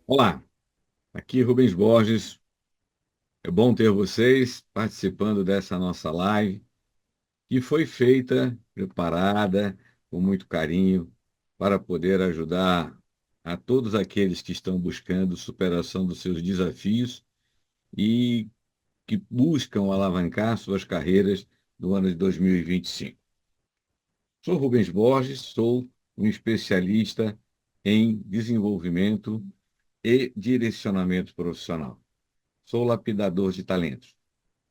Olá, aqui Rubens Borges. É bom ter vocês participando dessa nossa live, que foi feita, preparada com muito carinho, para poder ajudar a todos aqueles que estão buscando superação dos seus desafios e que buscam alavancar suas carreiras no ano de 2025. Sou Rubens Borges, sou um especialista em desenvolvimento e direcionamento profissional. Sou lapidador de talentos.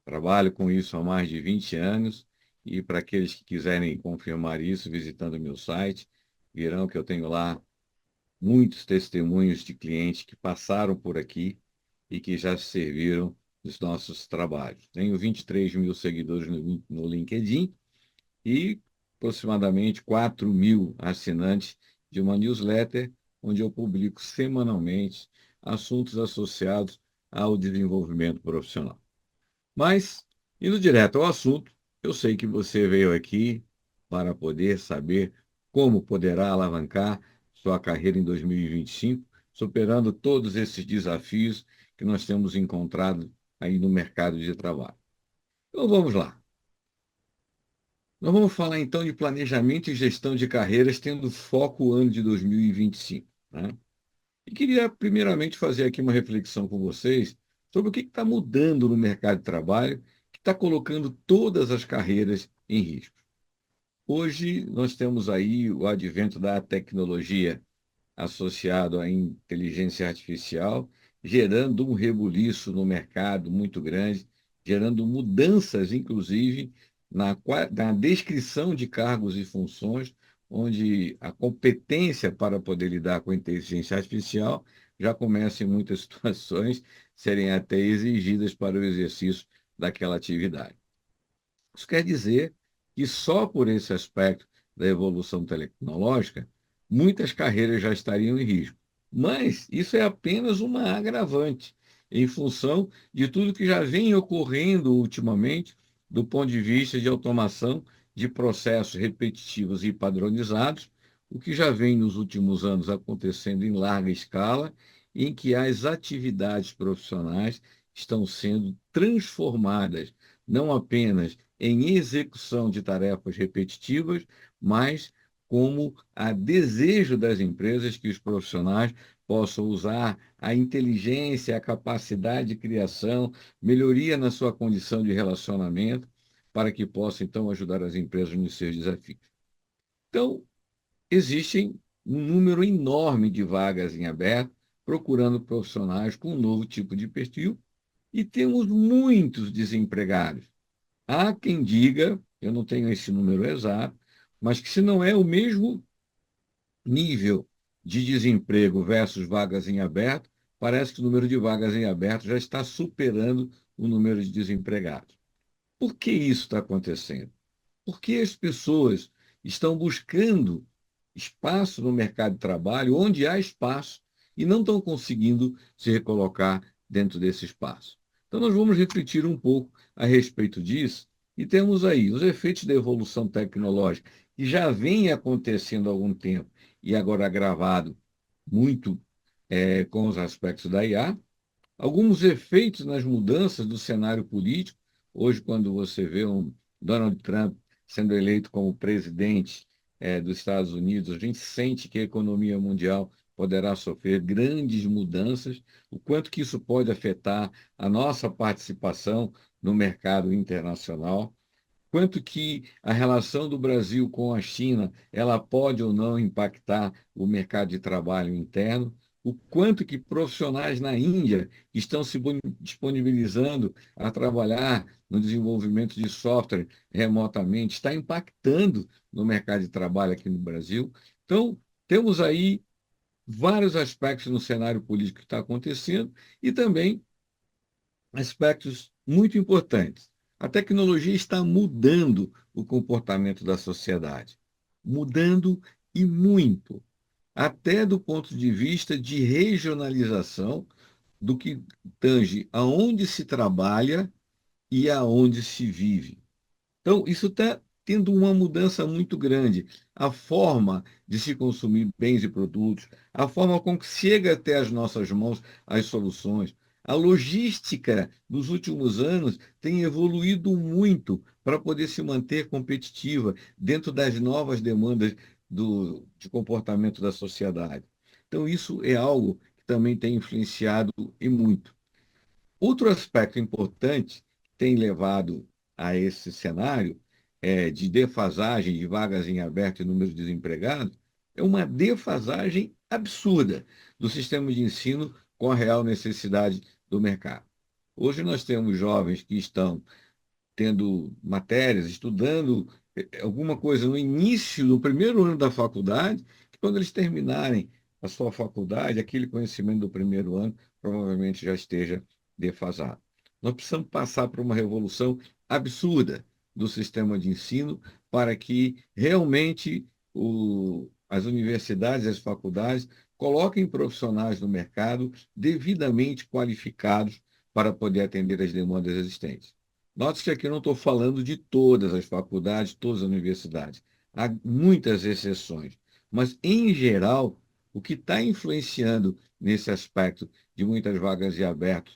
Trabalho com isso há mais de 20 anos e para aqueles que quiserem confirmar isso, visitando o meu site, verão que eu tenho lá muitos testemunhos de clientes que passaram por aqui e que já serviram dos nossos trabalhos. Tenho 23 mil seguidores no LinkedIn e aproximadamente 4 mil assinantes de uma newsletter onde eu publico semanalmente assuntos associados ao desenvolvimento profissional. Mas, indo direto ao assunto, eu sei que você veio aqui para poder saber como poderá alavancar sua carreira em 2025, superando todos esses desafios que nós temos encontrado aí no mercado de trabalho. Então vamos lá. Nós vamos falar então de planejamento e gestão de carreiras, tendo foco o ano de 2025, né? E queria primeiramente fazer aqui uma reflexão com vocês sobre o que está mudando no mercado de trabalho, que está colocando todas as carreiras em risco. Hoje nós temos aí o advento da tecnologia associado à inteligência artificial, gerando um rebuliço no mercado muito grande, gerando mudanças, inclusive, na descrição de cargos e funções, onde a competência para poder lidar com a inteligência artificial já começa, em muitas situações, serem até exigidas para o exercício daquela atividade. Isso quer dizer que só por esse aspecto da evolução tecnológica, muitas carreiras já estariam em risco. Mas isso é apenas uma agravante, em função de tudo que já vem ocorrendo ultimamente, do ponto de vista de automação de processos repetitivos e padronizados, o que já vem nos últimos anos acontecendo em larga escala, em que as atividades profissionais estão sendo transformadas não apenas em execução de tarefas repetitivas, mas como a desejo das empresas que os profissionais possam usar a inteligência, a capacidade de criação, melhoria na sua condição de relacionamento, para que possam, então, ajudar as empresas nos seus desafios. Então, existem um número enorme de vagas em aberto, procurando profissionais com um novo tipo de perfil, e temos muitos desempregados. Há quem diga, eu não tenho esse número exato, mas que se não é o mesmo nível de desemprego versus vagas em aberto, parece que o número de vagas em aberto já está superando o número de desempregados. Por que isso está acontecendo? Porque as pessoas estão buscando espaço no mercado de trabalho onde há espaço e não estão conseguindo se recolocar dentro desse espaço. Então, nós vamos refletir um pouco a respeito disso e temos aí os efeitos da evolução tecnológica, que já vem acontecendo há algum tempo e agora agravado muito com os aspectos da IA, alguns efeitos nas mudanças do cenário político. Hoje, quando você vê um Donald Trump sendo eleito como presidente dos Estados Unidos, a gente sente que a economia mundial poderá sofrer grandes mudanças, o quanto que isso pode afetar a nossa participação no mercado internacional, quanto que a relação do Brasil com a China, ela pode ou não impactar o mercado de trabalho interno, o quanto que profissionais na Índia estão se disponibilizando a trabalhar no desenvolvimento de software remotamente, está impactando no mercado de trabalho aqui no Brasil. Então, temos aí vários aspectos no cenário político que está acontecendo e também aspectos muito importantes. A tecnologia está mudando o comportamento da sociedade, mudando e muito, até do ponto de vista de regionalização do que tange aonde se trabalha e aonde se vive. Então, isso está tendo uma mudança muito grande. A forma de se consumir bens e produtos, a forma com que chega até as nossas mãos as soluções. A logística nos últimos anos tem evoluído muito para poder se manter competitiva dentro das novas demandas de comportamento da sociedade. Então, isso é algo que também tem influenciado e muito. Outro aspecto importante que tem levado a esse cenário de defasagem de vagas em aberto e número de desempregados é uma defasagem absurda do sistema de ensino com a real necessidade do mercado. Hoje nós temos jovens que estão tendo matérias, estudando alguma coisa no início, no primeiro ano da faculdade, que quando eles terminarem a sua faculdade, aquele conhecimento do primeiro ano provavelmente já esteja defasado. Nós precisamos passar por uma revolução absurda do sistema de ensino para que realmente as universidades e as faculdades coloquem profissionais no mercado devidamente qualificados para poder atender às demandas existentes. Note que aqui eu não estou falando de todas as faculdades, todas as universidades. Há muitas exceções. Mas, em geral, o que está influenciando nesse aspecto de muitas vagas em aberto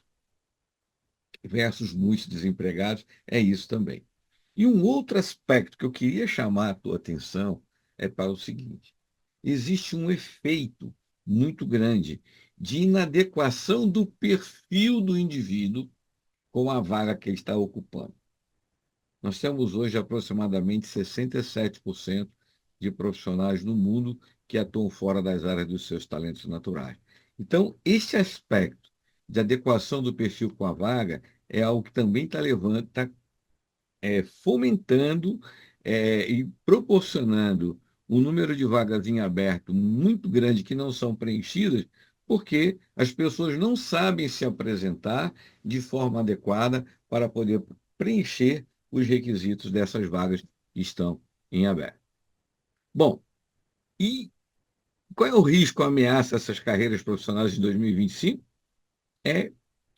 versus muitos desempregados é isso também. E um outro aspecto que eu queria chamar a tua atenção é para o seguinte: existe um efeito muito grande de inadequação do perfil do indivíduo com a vaga que ele está ocupando. Nós temos hoje aproximadamente 67% de profissionais no mundo que atuam fora das áreas dos seus talentos naturais. Então, esse aspecto de adequação do perfil com a vaga é algo que também está levando, está fomentando e proporcionando um número de vagas em aberto muito grande que não são preenchidas, porque as pessoas não sabem se apresentar de forma adequada para poder preencher os requisitos dessas vagas que estão em aberto. Bom, e qual é o risco, a ameaça a essas carreiras profissionais de 2025? É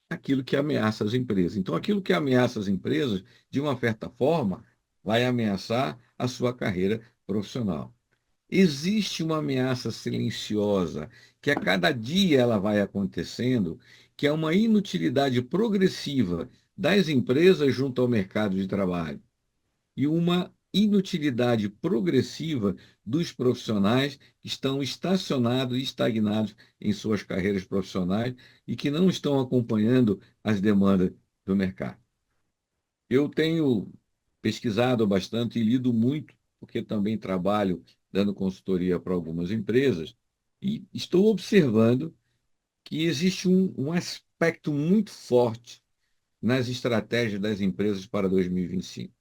aquilo que ameaça as empresas. Então, aquilo que ameaça as empresas, de uma certa forma, vai ameaçar a sua carreira profissional. Existe uma ameaça silenciosa, que a cada dia ela vai acontecendo, que é uma inutilidade progressiva das empresas junto ao mercado de trabalho e uma inutilidade progressiva dos profissionais que estão estacionados e estagnados em suas carreiras profissionais e que não estão acompanhando as demandas do mercado. Eu tenho pesquisado bastante e lido muito, porque também trabalho dando consultoria para algumas empresas, e estou observando que existe um aspecto muito forte nas estratégias das empresas para 2025.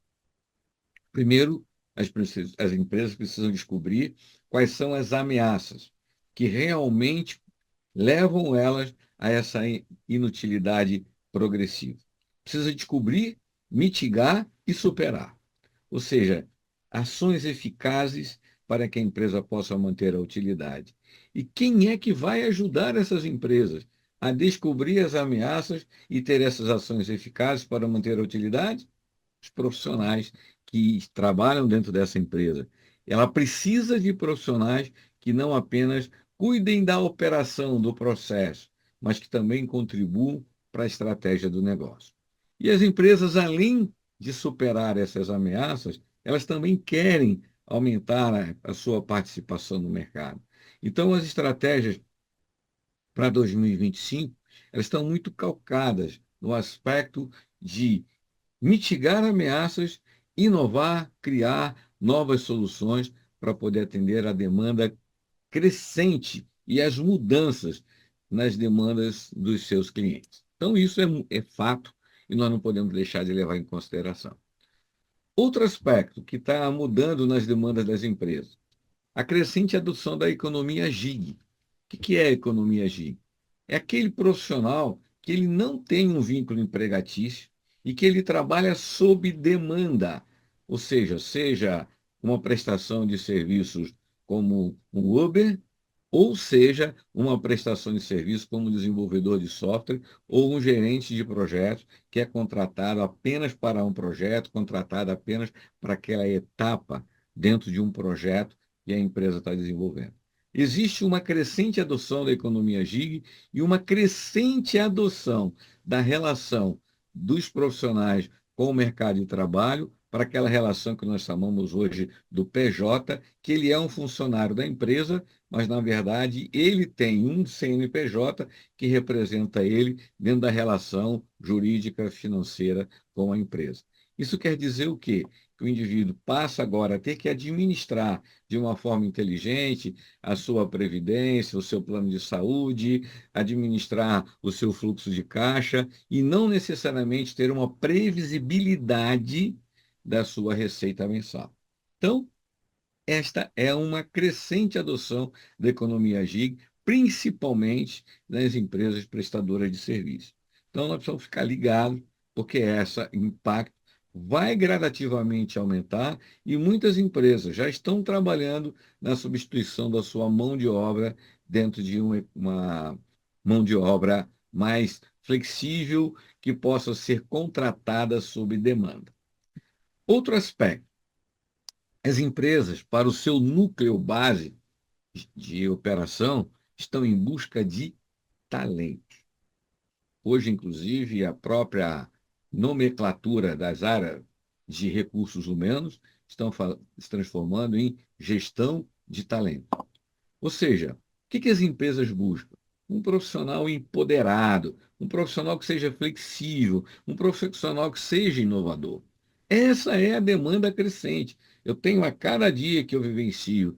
Primeiro, as empresas precisam descobrir quais são as ameaças que realmente levam elas a essa inutilidade progressiva. Precisa descobrir, mitigar e superar. Ou seja, ações eficazes para que a empresa possa manter a utilidade. E quem é que vai ajudar essas empresas a descobrir as ameaças e ter essas ações eficazes para manter a utilidade? Os profissionais que trabalham dentro dessa empresa. Ela precisa de profissionais que não apenas cuidem da operação, do processo, mas que também contribuam para a estratégia do negócio. E as empresas, além de superar essas ameaças, elas também querem aumentar a sua participação no mercado. Então, as estratégias para 2025, elas estão muito calcadas no aspecto de mitigar ameaças, inovar, criar novas soluções para poder atender a demanda crescente e as mudanças nas demandas dos seus clientes. Então, isso é fato e nós não podemos deixar de levar em consideração. Outro aspecto que está mudando nas demandas das empresas, a crescente adoção da economia gig. O que é a economia gig? É aquele profissional que ele não tem um vínculo empregatício e que ele trabalha sob demanda, ou seja uma prestação de serviços como um Uber, ou seja, uma prestação de serviço como desenvolvedor de software ou um gerente de projetos que é contratado apenas para um projeto, contratado apenas para aquela etapa dentro de um projeto que a empresa está desenvolvendo. Existe uma crescente adoção da economia gig e uma crescente adoção da relação dos profissionais com o mercado de trabalho para aquela relação que nós chamamos hoje do PJ, que ele é um funcionário da empresa, mas na verdade ele tem um CNPJ que representa ele dentro da relação jurídica financeira com a empresa. Isso quer dizer o quê? Que o indivíduo passa agora a ter que administrar de uma forma inteligente a sua previdência, o seu plano de saúde, administrar o seu fluxo de caixa e não necessariamente ter uma previsibilidade da sua receita mensal. Então, esta é uma crescente adoção da economia gig, principalmente nas empresas prestadoras de serviço. Então, nós precisamos ficar ligados, porque esse impacto vai gradativamente aumentar e muitas empresas já estão trabalhando na substituição da sua mão de obra dentro de uma mão de obra mais flexível que possa ser contratada sob demanda. Outro aspecto, as empresas, para o seu núcleo base de operação, estão em busca de talento. Hoje, inclusive, a própria nomenclatura das áreas de recursos humanos estão se transformando em gestão de talento. Ou seja, o que as empresas buscam? Um profissional empoderado, um profissional que seja flexível, um profissional que seja inovador. Essa é a demanda crescente. Eu tenho a cada dia que eu vivencio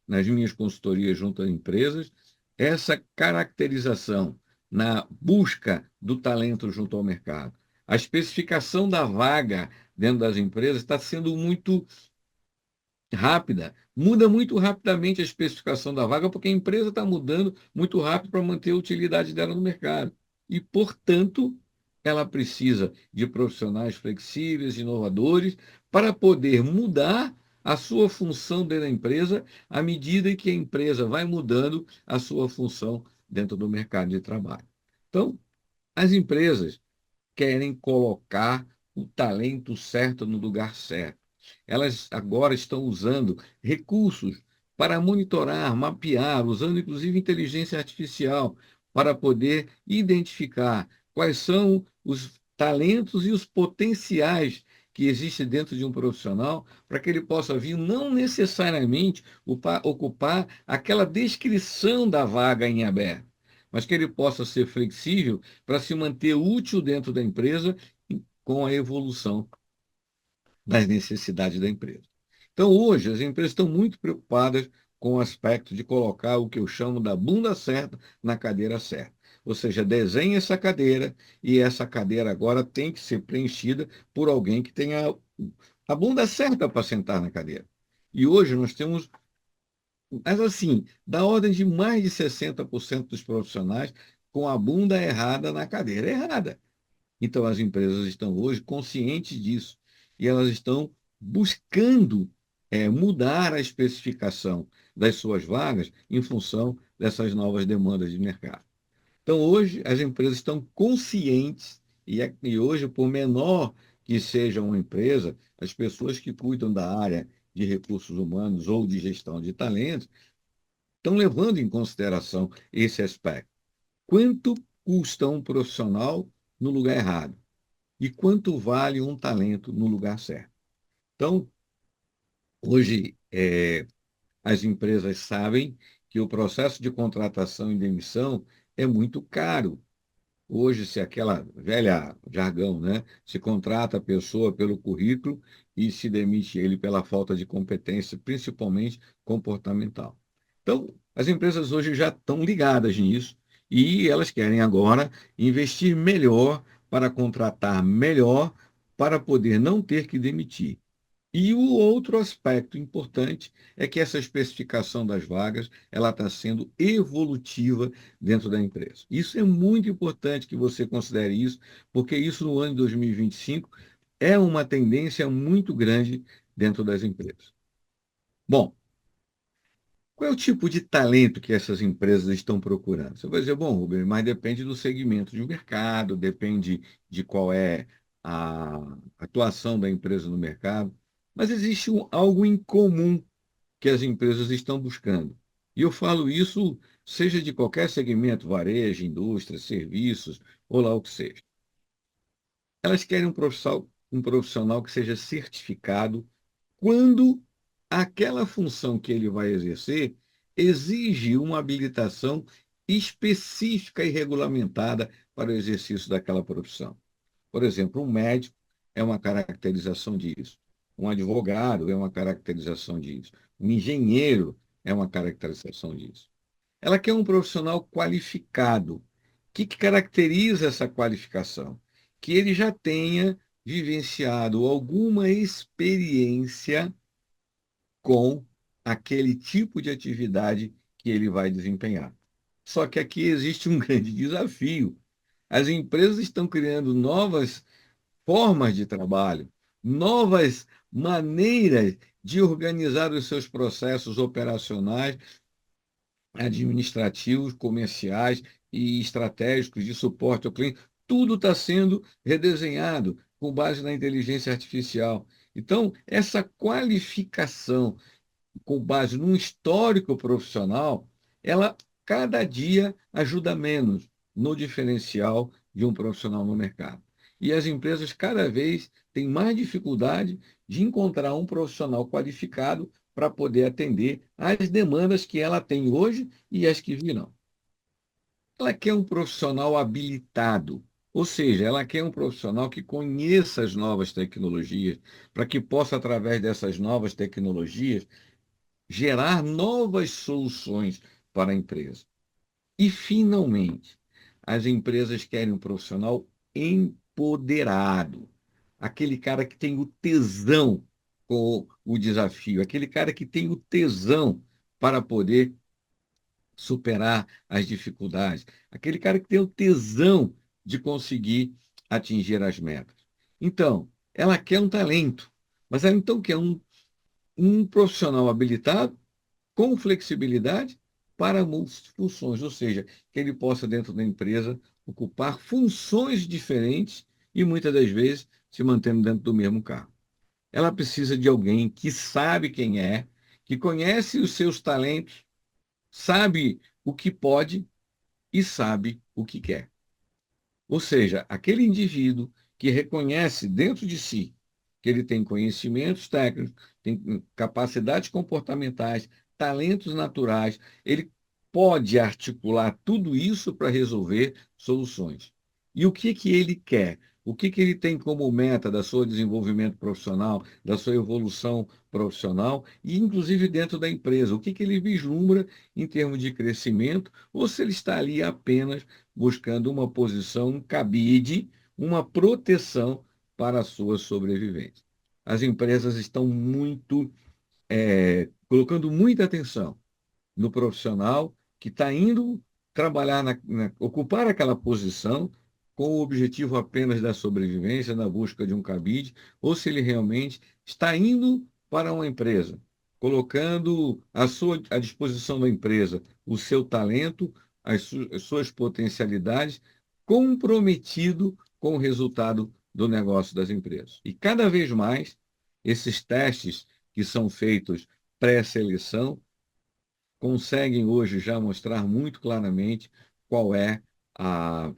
nas minhas consultorias junto a empresas, essa caracterização na busca do talento junto ao mercado. A especificação da vaga dentro das empresas está sendo muito rápida. Muda muito rapidamente a especificação da vaga, porque a empresa está mudando muito rápido para manter a utilidade dela no mercado. E, portanto, ela precisa de profissionais flexíveis, inovadores, para poder mudar a sua função dentro da empresa à medida que a empresa vai mudando a sua função dentro do mercado de trabalho. Então, as empresas querem colocar o talento certo no lugar certo. Elas agora estão usando recursos para monitorar, mapear, usando inclusive inteligência artificial, para poder identificar quais são os talentos e os potenciais que existem dentro de um profissional, para que ele possa vir não necessariamente ocupar aquela descrição da vaga em aberto, mas que ele possa ser flexível para se manter útil dentro da empresa com a evolução das necessidades da empresa. Então, hoje, as empresas estão muito preocupadas com o aspecto de colocar o que eu chamo da bunda certa na cadeira certa. Ou seja, desenhe essa cadeira e essa cadeira agora tem que ser preenchida por alguém que tenha a bunda certa para sentar na cadeira. E hoje nós temos, mas assim, da ordem de mais de 60% dos profissionais com a bunda errada na cadeira errada. Então, as empresas estão hoje conscientes disso e elas estão buscando mudar a especificação das suas vagas em função dessas novas demandas de mercado. Então, hoje, as empresas estão conscientes e hoje, por menor que seja uma empresa, as pessoas que cuidam da área de recursos humanos ou de gestão de talentos estão levando em consideração esse aspecto. Quanto custa um profissional no lugar errado? E quanto vale um talento no lugar certo? Então, hoje, as empresas sabem que o processo de contratação e demissão é muito caro. Hoje, se aquela velha jargão, né? Se contrata a pessoa pelo currículo e se demite ele pela falta de competência, principalmente comportamental. Então, as empresas hoje já estão ligadas nisso e elas querem agora investir melhor para contratar melhor, para poder não ter que demitir. E o outro aspecto importante é que essa especificação das vagas ela está sendo evolutiva dentro da empresa. Isso é muito importante que você considere isso, porque isso no ano de 2025 é uma tendência muito grande dentro das empresas. Bom, Qual é o tipo de talento que essas empresas estão procurando? Você vai dizer, bom, Rubem, mas depende do segmento de mercado, depende de qual é a atuação da empresa no mercado, mas existe algo em comum que as empresas estão buscando. E eu falo isso, seja de qualquer segmento, varejo, indústria, serviços, ou lá o que seja. Elas querem um profissional que seja certificado quando aquela função que ele vai exercer exige uma habilitação específica e regulamentada para o exercício daquela profissão. Por exemplo, um médico é uma caracterização disso. Um advogado é uma caracterização disso. Um engenheiro é uma caracterização disso. Ela quer um profissional qualificado. O que caracteriza essa qualificação? Que ele já tenha vivenciado alguma experiência com aquele tipo de atividade que ele vai desempenhar. Só que aqui existe um grande desafio. As empresas estão criando novas formas de trabalho, novas maneiras de organizar os seus processos operacionais, administrativos, comerciais e estratégicos de suporte ao cliente. Tudo está sendo redesenhado com base na inteligência artificial. Então, essa qualificação com base num histórico profissional, ela cada dia ajuda menos no diferencial de um profissional no mercado. E as empresas cada vez têm mais dificuldade de encontrar um profissional qualificado para poder atender às demandas que ela tem hoje e as que virão. Ela quer um profissional habilitado, ou seja, ela quer um profissional que conheça as novas tecnologias, para que possa, através dessas novas tecnologias, gerar novas soluções para a empresa. E, finalmente, as empresas querem um profissional empoderado, aquele cara que tem o tesão com o desafio, aquele cara que tem o tesão para poder superar as dificuldades, aquele cara que tem o tesão de conseguir atingir as metas. Então, ela quer um talento, mas ela então quer um profissional habilitado com flexibilidade para multifunções, ou seja, que ele possa, dentro da empresa, ocupar funções diferentes e, muitas das vezes, se mantendo dentro do mesmo cargo. Ela precisa de alguém que sabe quem é, que conhece os seus talentos, sabe o que pode e sabe o que quer. Ou seja, aquele indivíduo que reconhece dentro de si que ele tem conhecimentos técnicos, tem capacidades comportamentais, talentos naturais, ele pode articular tudo isso para resolver soluções. E o que que ele quer? O que que ele tem como meta da sua desenvolvimento profissional, da sua evolução profissional e inclusive dentro da empresa? O que que ele vislumbra em termos de crescimento ou se ele está ali apenas buscando uma posição, um cabide, uma proteção para a sua sobrevivência. As empresas estão colocando muita atenção no profissional que está indo trabalhar, ocupar aquela posição com o objetivo apenas da sobrevivência, na busca de um cabide, ou se ele realmente está indo para uma empresa, colocando à disposição da empresa o seu talento, as suas potencialidades, comprometido com o resultado do negócio das empresas. E cada vez mais, esses testes que são feitos pré-seleção conseguem hoje já mostrar muito claramente qual é a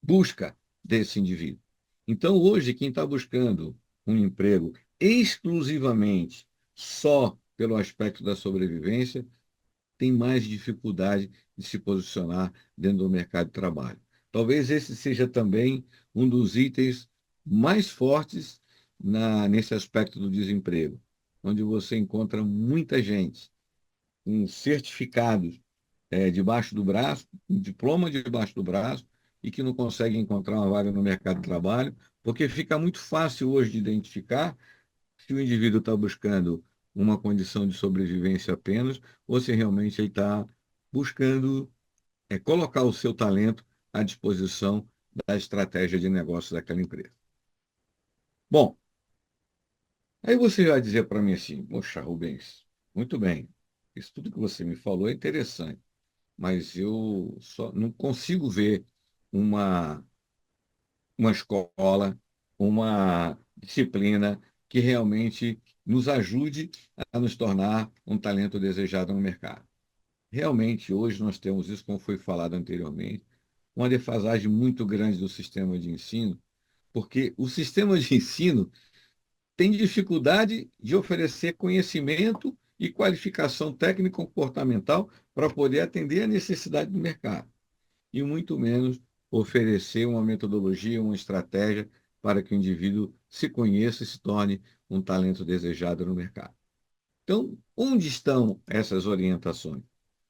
busca desse indivíduo. Então, hoje, quem está buscando um emprego exclusivamente só pelo aspecto da sobrevivência, tem mais dificuldade de se posicionar dentro do mercado de trabalho. Talvez esse seja também um dos itens mais fortes nesse aspecto do desemprego, onde você encontra muita gente com certificados debaixo do braço, um diploma debaixo do braço, e que não consegue encontrar uma vaga no mercado de trabalho, porque fica muito fácil hoje de identificar se o indivíduo está buscando uma condição de sobrevivência apenas, ou se realmente ele está buscando colocar o seu talento à disposição da estratégia de negócio daquela empresa. Bom, aí você vai dizer para mim assim, poxa, Rubens, muito bem. Isso tudo que você me falou é interessante, mas eu só não consigo ver uma, uma escola, uma disciplina que realmente nos ajude a nos tornar um talento desejado no mercado. Realmente, hoje nós temos isso, como foi falado anteriormente, uma defasagem muito grande do sistema de ensino, porque o sistema de ensino tem dificuldade de oferecer conhecimento e qualificação técnico-comportamental para poder atender a necessidade do mercado, e muito menos oferecer uma metodologia, uma estratégia para que o indivíduo se conheça e se torne um talento desejado no mercado. Então, onde estão essas orientações?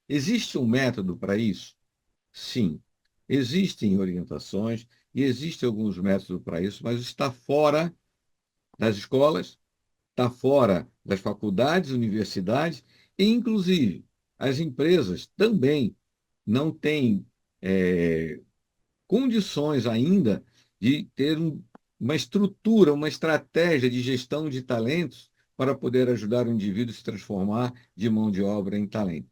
Existe um método para isso? Sim, existem orientações e existem alguns métodos para isso, mas está fora das escolas, está fora das faculdades, universidades, e, inclusive, as empresas também não têm condições ainda de ter uma estrutura, uma estratégia de gestão de talentos para poder ajudar o indivíduo a se transformar de mão de obra em talento.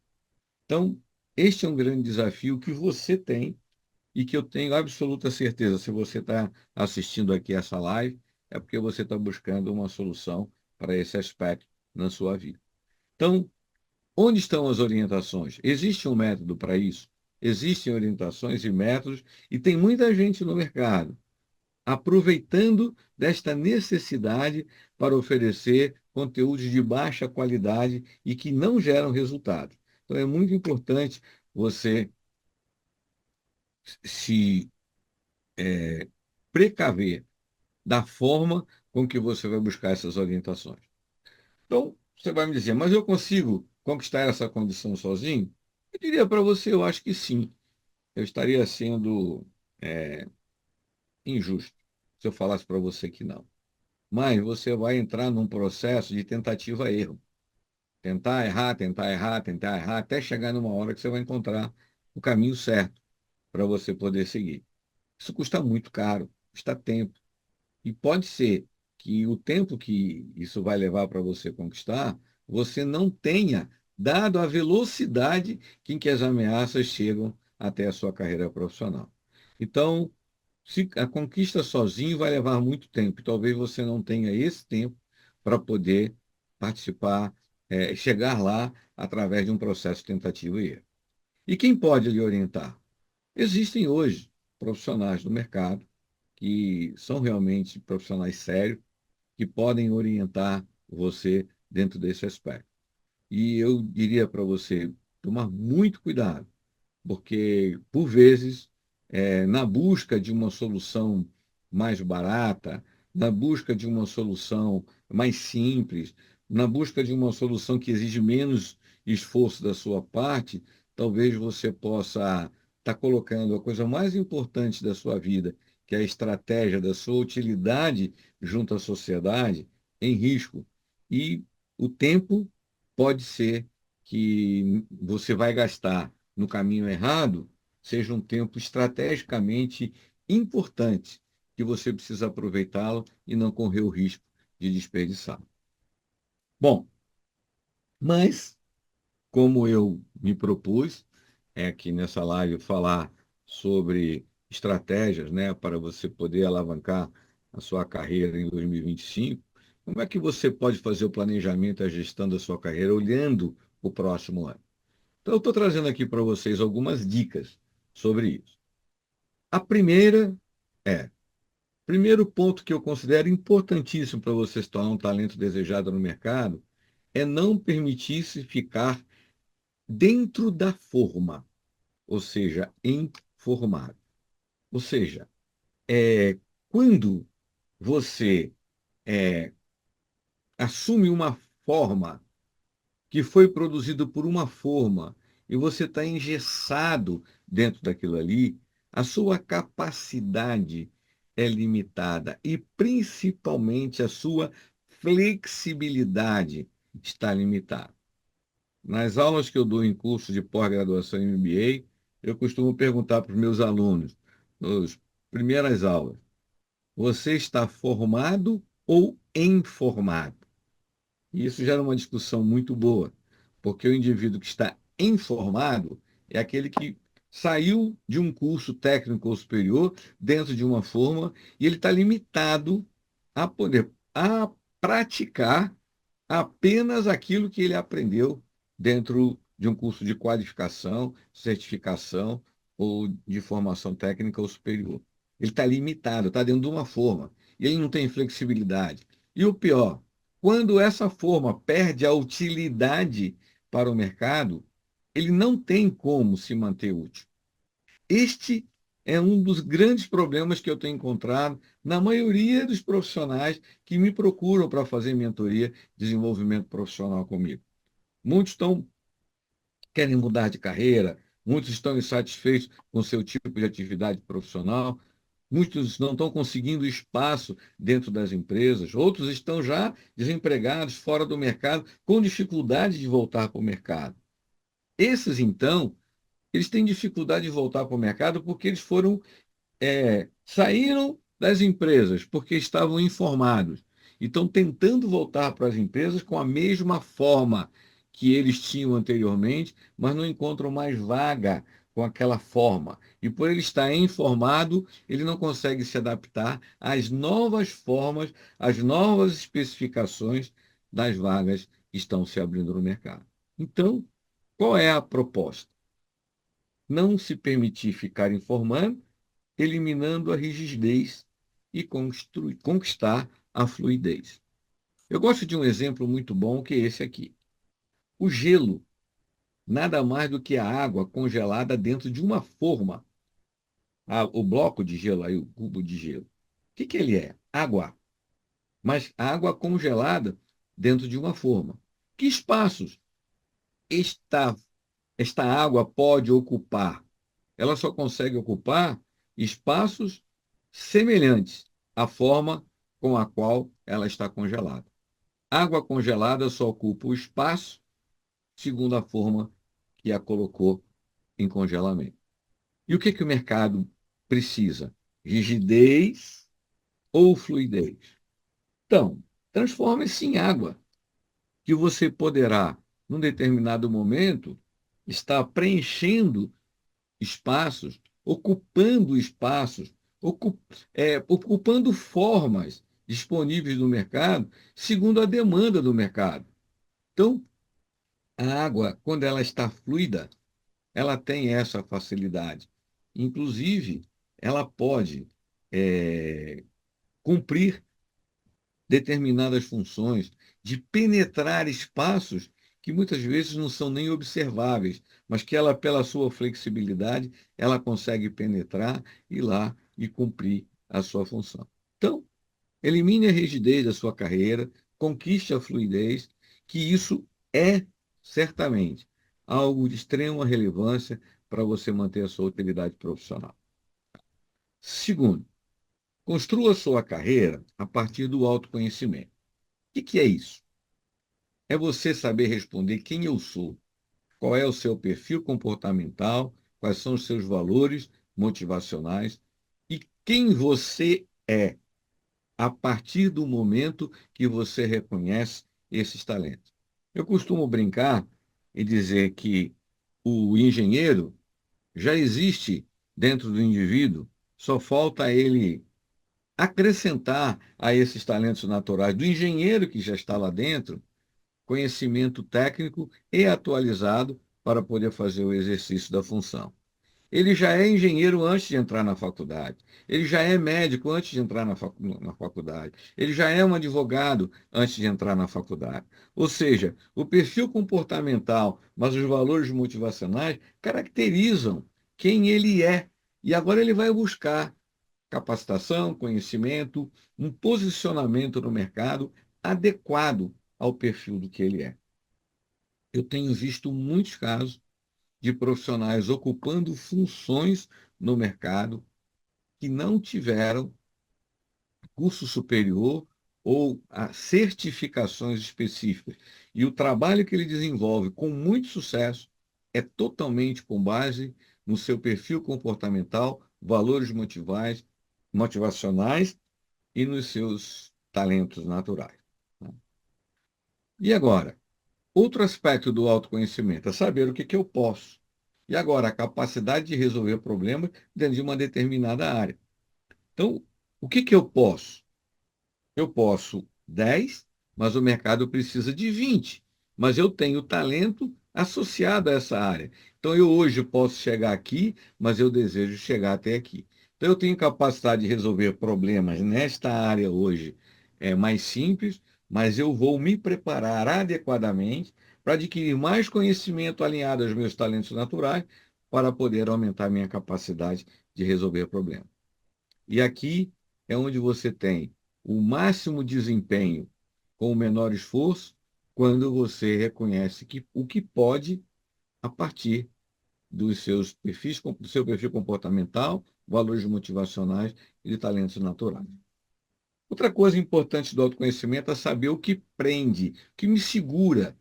Então, este é um grande desafio que você tem e que eu tenho absoluta certeza, se você está assistindo aqui essa live, é porque você está buscando uma solução para esse aspecto na sua vida. Então, onde estão as orientações? Existe um método para isso? Existem orientações e métodos, e tem muita gente no mercado aproveitando desta necessidade para oferecer conteúdos de baixa qualidade e que não geram resultados. Então, é muito importante você se precaver da forma com que você vai buscar essas orientações. Então, você vai me dizer, mas eu consigo conquistar essa condição sozinho? Eu diria para você, eu acho que sim. Eu estaria sendo injusto se eu falasse para você que não. Mas você vai entrar num processo de tentativa-erro. Tentar errar, tentar errar, tentar errar, até chegar numa hora que você vai encontrar o caminho certo para você poder seguir. Isso custa muito caro, custa tempo. E pode ser que o tempo que isso vai levar para você conquistar, você não tenha dado a velocidade em que as ameaças chegam até a sua carreira profissional. Então, se a conquista sozinho vai levar muito tempo, e talvez você não tenha esse tempo para poder participar, chegar lá através de um processo de tentativa e erro. E quem pode lhe orientar? Existem hoje profissionais do mercado que são realmente profissionais sérios, que podem orientar você dentro desse aspecto. E eu diria para você tomar muito cuidado, porque, por vezes, na busca de uma solução mais barata, na busca de uma solução mais simples, na busca de uma solução que exige menos esforço da sua parte, talvez você possa estar colocando a coisa mais importante da sua vida, que é a estratégia da sua utilidade junto à sociedade, em risco. E o tempo pode ser que você vai gastar no caminho errado, seja um tempo estrategicamente importante, que você precisa aproveitá-lo e não correr o risco de desperdiçar. Bom, mas como eu me propus aqui nessa live falar sobre estratégias, né, para você poder alavancar a sua carreira em 2025, como é que você pode fazer o planejamento e a gestão da sua carreira olhando o próximo ano? Então, eu estou trazendo aqui para vocês algumas dicas sobre isso. A primeira é, primeiro ponto que eu considero importantíssimo para você se tornar um talento desejado no mercado é não permitir-se ficar dentro da forma, ou seja, informado. Ou seja, quando você assume uma forma que foi produzido por uma forma e você está engessado dentro daquilo ali, a sua capacidade é limitada e principalmente a sua flexibilidade está limitada. Nas aulas que eu dou em curso de pós-graduação em MBA, eu costumo perguntar para os meus alunos, nas primeiras aulas, você está formado ou informado? E isso gera uma discussão muito boa, Porque o indivíduo que está informado é aquele que saiu de um curso técnico ou superior dentro de uma forma e ele está limitado a poder praticar apenas aquilo que ele aprendeu dentro de um curso de qualificação, certificação ou de formação técnica ou superior. Ele está limitado, está dentro de uma forma, e ele não tem flexibilidade. E o pior, quando essa forma perde a utilidade para o mercado, ele não tem como se manter útil. Este é um dos grandes problemas que eu tenho encontrado na maioria dos profissionais que me procuram para fazer mentoria, desenvolvimento profissional comigo. Muitos querem mudar de carreira, muitos estão insatisfeitos com seu tipo de atividade profissional, muitos não estão conseguindo espaço dentro das empresas, outros estão já desempregados, fora do mercado, com dificuldade de voltar para o mercado. Esses, então, eles têm dificuldade de voltar para o mercado porque eles saíram das empresas porque estavam informados e estão tentando voltar para as empresas com a mesma forma que eles tinham anteriormente, mas não encontram mais vaga com aquela forma. E por ele estar informado, ele não consegue se adaptar às novas formas, às novas especificações das vagas que estão se abrindo no mercado. Então, qual é a proposta? Não se permitir ficar informando, eliminando a rigidez e conquistar a fluidez. Eu gosto de um exemplo muito bom que é esse aqui. O gelo, nada mais do que a água congelada dentro de uma forma. O bloco de gelo, aí, o cubo de gelo. O que ele é? Água. Mas água congelada dentro de uma forma. Que espaços esta, esta água pode ocupar? Ela só consegue ocupar espaços semelhantes à forma com a qual ela está congelada. Água congelada só ocupa o espaço segundo a forma que a colocou em congelamento. E o que o mercado precisa? Rigidez ou fluidez? Então, transforme-se em água, que você poderá, num determinado momento, estar preenchendo espaços, ocupando espaços, ocupando formas disponíveis no mercado, segundo a demanda do mercado. Então, a água, quando ela está fluida, ela tem essa facilidade. Inclusive, ela pode cumprir determinadas funções de penetrar espaços que muitas vezes não são nem observáveis, mas que ela, pela sua flexibilidade, ela consegue penetrar, ir lá e cumprir a sua função. Então, elimine a rigidez da sua carreira, conquiste a fluidez, que isso é certamente algo de extrema relevância para você manter a sua utilidade profissional. Segundo, construa a sua carreira a partir do autoconhecimento. O que é isso? É você saber responder quem eu sou, qual é o seu perfil comportamental, quais são os seus valores motivacionais e quem você é a partir do momento que você reconhece esses talentos. Eu costumo brincar e dizer que o engenheiro já existe dentro do indivíduo, só falta ele acrescentar a esses talentos naturais do engenheiro que já está lá dentro conhecimento técnico e atualizado para poder fazer o exercício da função. Ele já é engenheiro antes de entrar na faculdade. Ele já é médico antes de entrar na faculdade. Ele já é um advogado antes de entrar na faculdade. Ou seja, o perfil comportamental, mas os valores motivacionais caracterizam quem ele é. E agora ele vai buscar capacitação, conhecimento, um posicionamento no mercado adequado ao perfil do que ele é. Eu tenho visto muitos casos de profissionais ocupando funções no mercado que não tiveram curso superior ou certificações específicas. E o trabalho que ele desenvolve com muito sucesso é totalmente com base no seu perfil comportamental, valores motivacionais e nos seus talentos naturais. E agora, Outro aspecto do autoconhecimento é saber o que que eu posso. E agora, a capacidade de resolver problemas dentro de uma determinada área. Então, o que que eu posso? Eu posso 10, mas o mercado precisa de 20. Mas eu tenho talento associado a essa área. Então, eu hoje posso chegar aqui, mas eu desejo chegar até aqui. Então, eu tenho capacidade de resolver problemas nesta área hoje mais simples, mas eu vou me preparar adequadamente para adquirir mais conhecimento alinhado aos meus talentos naturais para poder aumentar minha capacidade de resolver problemas. E aqui é onde você tem o máximo desempenho com o menor esforço, quando você reconhece o que pode a partir dos seus perfis, do seu perfil comportamental, valores motivacionais e de talentos naturais. Outra coisa importante do autoconhecimento é saber o que prende, o que me segura.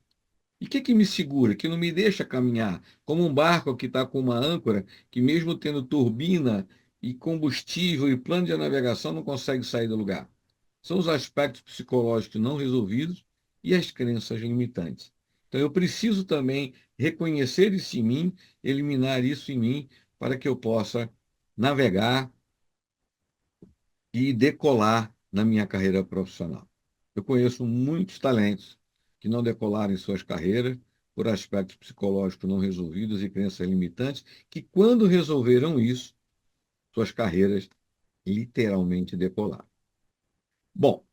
E o que que me segura? Que não me deixa caminhar? Como um barco que está com uma âncora, que mesmo tendo turbina e combustível e plano de navegação, não consegue sair do lugar. São os aspectos psicológicos não resolvidos e as crenças limitantes. Então, eu preciso também reconhecer isso em mim, eliminar isso em mim, para que eu possa navegar e decolar na minha carreira profissional. Eu conheço muitos talentos que não decolaram em suas carreiras por aspectos psicológicos não resolvidos e crenças limitantes, que quando resolveram isso, suas carreiras literalmente decolaram. Bom,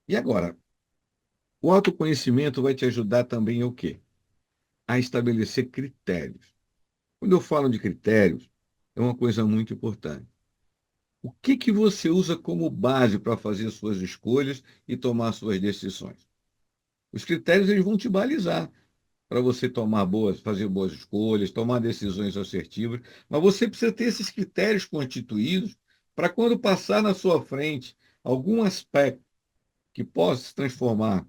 e agora? O autoconhecimento vai te ajudar também a o quê? A estabelecer critérios. Quando eu falo de critérios, é uma coisa muito importante. O que que você usa como base para fazer suas escolhas e tomar suas decisões? Os critérios eles vão te balizar para você fazer boas escolhas, tomar decisões assertivas, mas você precisa ter esses critérios constituídos para quando passar na sua frente algum aspecto que possa se transformar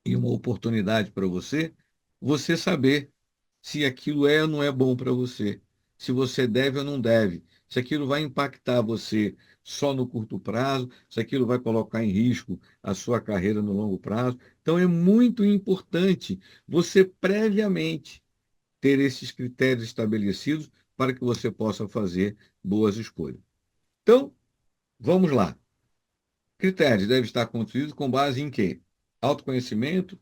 em uma oportunidade para você, você saber se aquilo é ou não é bom para você, se você deve ou não deve, se aquilo vai impactar você só no curto prazo, se aquilo vai colocar em risco a sua carreira no longo prazo. Então, é muito importante você previamente ter esses critérios estabelecidos para que você possa fazer boas escolhas. Então, vamos lá. Critérios devem estar construídos com base em quê? Autoconhecimento,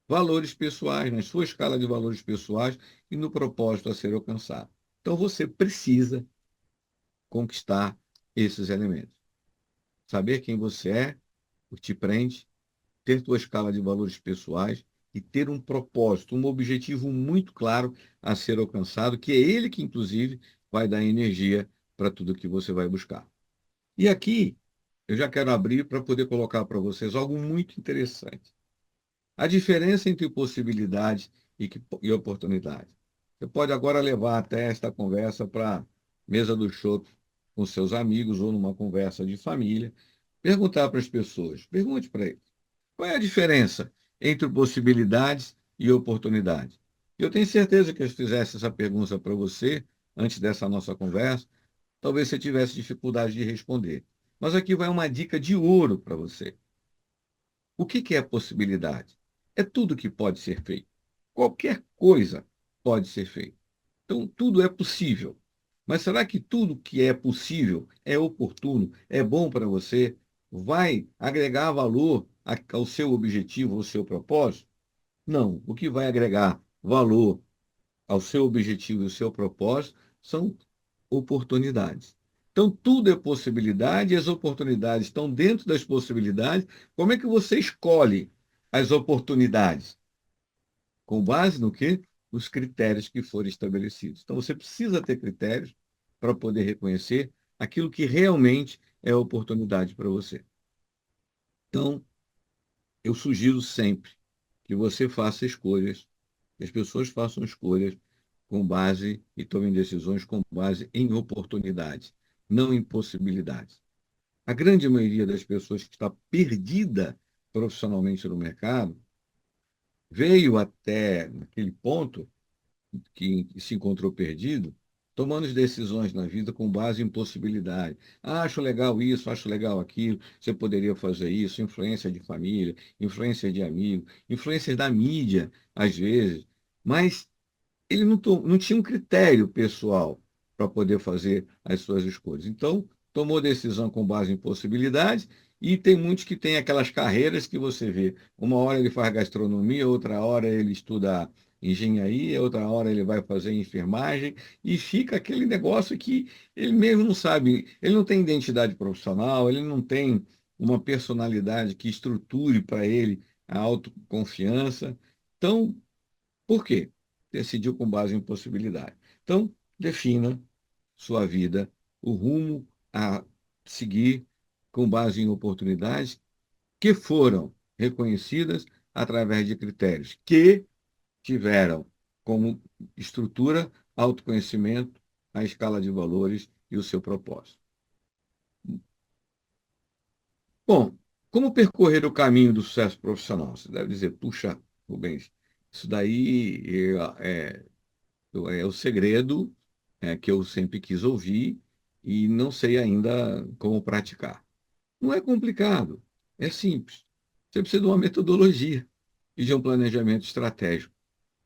valores pessoais, na sua escala de valores pessoais e no propósito a ser alcançado. Então você precisa conquistar esses elementos. Saber quem você é, o que te prende, ter sua escala de valores pessoais e ter um propósito, um objetivo muito claro a ser alcançado, que é ele que, inclusive, vai dar energia para tudo que você vai buscar. E aqui eu já quero abrir para poder colocar para vocês algo muito interessante. A diferença entre possibilidade e oportunidade. Você pode agora levar até esta conversa para a mesa do chopp com seus amigos ou numa conversa de família, perguntar para as pessoas, pergunte para eles, qual é a diferença entre possibilidades e oportunidade? Eu tenho certeza que eu fizesse essa pergunta para você antes dessa nossa conversa, talvez você tivesse dificuldade de responder. Mas aqui vai uma dica de ouro para você. O que que é possibilidade? É tudo que pode ser feito. Qualquer coisa pode ser feita. Então, tudo é possível. Mas será que tudo que é possível é oportuno, é bom para você, vai agregar valor ao seu objetivo, ao seu propósito? Não. O que vai agregar valor ao seu objetivo e ao seu propósito são oportunidades. Então, tudo é possibilidade e as oportunidades estão dentro das possibilidades. Como é que você escolhe as oportunidades? Com base no quê? Nos critérios que forem estabelecidos. Então, você precisa ter critérios para poder reconhecer aquilo que realmente é oportunidade para você. Então, eu sugiro sempre que você faça escolhas, que as pessoas façam escolhas com base e tomem decisões com base em oportunidades, não em possibilidades. A grande maioria das pessoas que está perdida profissionalmente no mercado veio até aquele ponto que se encontrou perdido tomando as decisões na vida com base em possibilidade. Ah, acho legal isso, acho legal aquilo, você poderia fazer isso, influência de família, influência de amigo, influências da mídia, às vezes, mas ele não tinha um critério pessoal para poder fazer as suas escolhas. Então, tomou decisão com base em possibilidades, e tem muitos que têm aquelas carreiras que você vê. Uma hora ele faz gastronomia, outra hora ele estuda engenharia, outra hora ele vai fazer enfermagem, e fica aquele negócio que ele mesmo não sabe, ele não tem identidade profissional, ele não tem uma personalidade que estruture para ele a autoconfiança. Então, por quê? Decidiu com base em possibilidade. Então, defina sua vida, o rumo a seguir com base em oportunidades que foram reconhecidas através de critérios que tiveram como estrutura autoconhecimento, a escala de valores e o seu propósito. Bom, como percorrer o caminho do sucesso profissional? Você deve dizer, puxa, Rubens, isso daí é o segredo que eu sempre quis ouvir e não sei ainda como praticar. Não é complicado, é simples. Você precisa de uma metodologia e de um planejamento estratégico,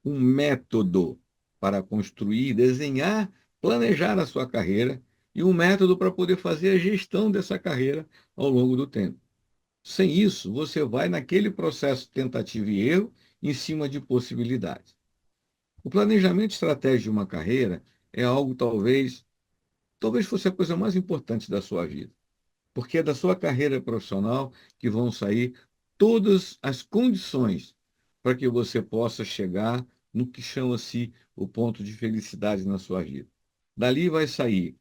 um método para construir, desenhar, planejar a sua carreira e um método para poder fazer a gestão dessa carreira ao longo do tempo. Sem isso, você vai naquele processo de tentativa e erro em cima de possibilidades. O planejamento estratégico de uma carreira é algo talvez fosse a coisa mais importante da sua vida, porque é da sua carreira profissional que vão sair todas as condições para que você possa chegar no que chama-se o ponto de felicidade na sua vida. Dali vai sair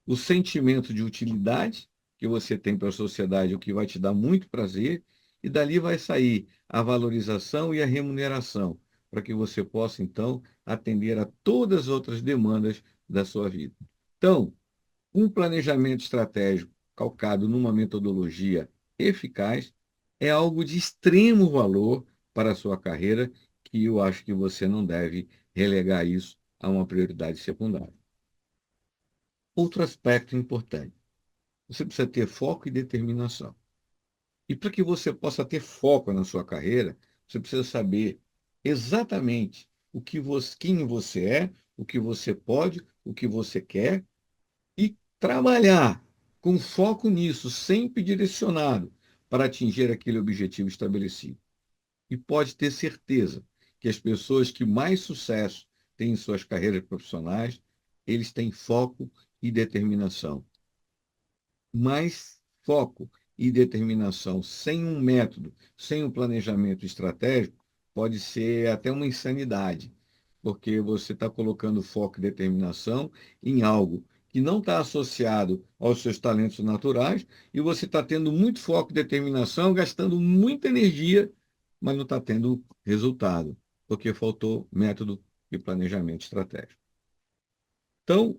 o sentimento de utilidade que você tem para a sociedade, o que vai te dar muito prazer, e dali vai sair a valorização e a remuneração, para que você possa, então, atender a todas as outras demandas da sua vida. Então, um planejamento estratégico calcado numa metodologia eficaz é algo de extremo valor para a sua carreira, que eu acho que você não deve relegar isso a uma prioridade secundária. Outro aspecto importante: você precisa ter foco e determinação. E para que você possa ter foco na sua carreira, você precisa saber exatamente quem você é, o que você pode, o que você quer, e trabalhar com foco nisso, sempre direcionado para atingir aquele objetivo estabelecido. E pode ter certeza que as pessoas que mais sucesso têm em suas carreiras profissionais, eles têm foco e determinação. Mais foco e determinação sem um método, sem um planejamento estratégico, pode ser até uma insanidade, porque você está colocando foco e determinação em algo que não está associado aos seus talentos naturais, e você está tendo muito foco e determinação, gastando muita energia, mas não está tendo resultado, porque faltou método e planejamento estratégico. Então,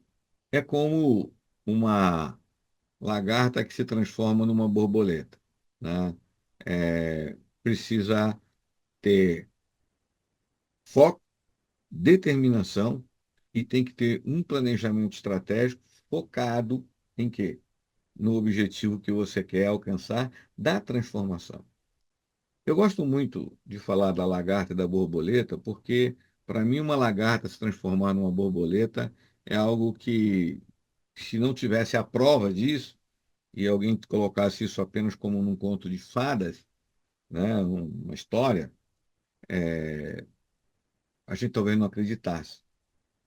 é como uma lagarta que se transforma numa borboleta, né? Precisa ter foco, determinação, e tem que ter um planejamento estratégico focado em quê? No objetivo que você quer alcançar da transformação. Eu gosto muito de falar da lagarta e da borboleta, porque, para mim, uma lagarta se transformar numa borboleta é algo que, se não tivesse a prova disso, e alguém colocasse isso apenas como num conto de fadas, né, uma história, a gente talvez não acreditasse.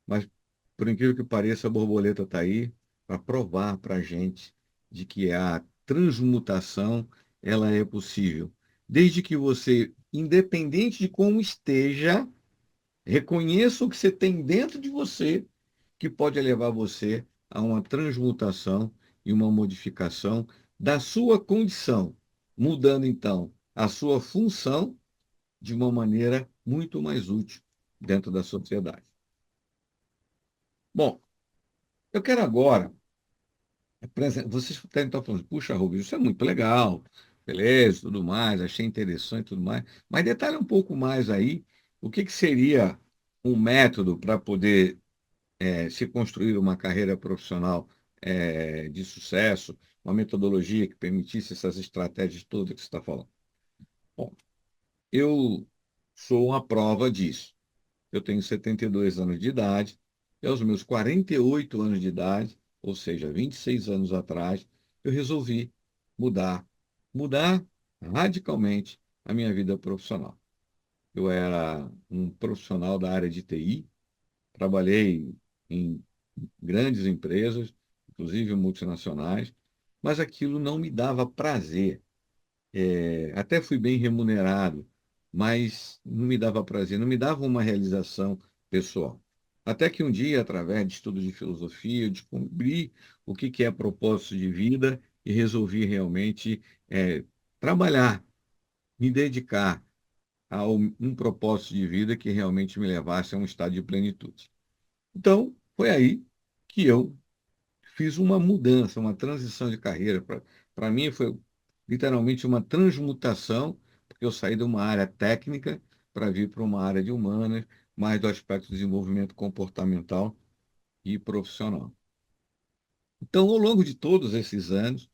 Mas, por incrível que pareça, a borboleta está aí para provar para a gente de que a transmutação ela é possível. Desde que você, independente de como esteja, reconheça o que você tem dentro de você, que pode levar você a uma transmutação e uma modificação da sua condição, mudando então a sua função de uma maneira muito mais útil dentro da sociedade. Bom, eu quero agora, vocês devem estar falando, puxa, Rubens, isso é muito legal, beleza, tudo mais, achei interessante, tudo mais, mas detalhe um pouco mais aí, o que seria um método para poder se construir uma carreira profissional de sucesso, uma metodologia que permitisse essas estratégias todas que você está falando. Bom, eu sou uma prova disso. Eu tenho 72 anos de idade, e aos meus 48 anos de idade, ou seja, 26 anos atrás, eu resolvi mudar, mudar radicalmente a minha vida profissional. Eu era um profissional da área de TI, trabalhei em grandes empresas, inclusive multinacionais, mas aquilo não me dava prazer. Até fui bem remunerado, mas não me dava prazer, não me dava uma realização pessoal. Até que um dia, através de estudo de filosofia, eu descobri o que que é propósito de vida e resolvi realmente trabalhar, me dedicar a um propósito de vida que realmente me levasse a um estado de plenitude. Então, foi aí que eu fiz uma mudança, uma transição de carreira. Para mim, foi literalmente uma transmutação, porque eu saí de uma área técnica para vir para uma área de humanas, mais do aspecto de desenvolvimento comportamental e profissional. Então, ao longo de todos esses anos,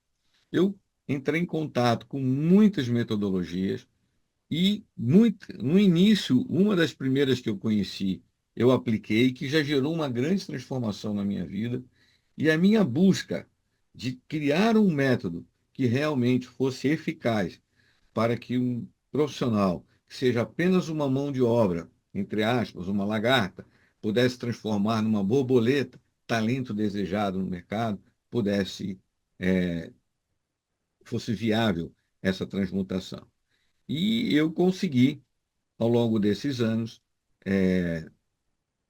eu entrei em contato com muitas metodologias e no início, uma das primeiras que eu conheci, eu apliquei, que já gerou uma grande transformação na minha vida, e a minha busca de criar um método que realmente fosse eficaz para que um profissional, que seja apenas uma mão de obra, entre aspas, uma lagarta, pudesse transformar numa borboleta, talento desejado no mercado, pudesse, fosse viável essa transmutação. E eu consegui, ao longo desses anos,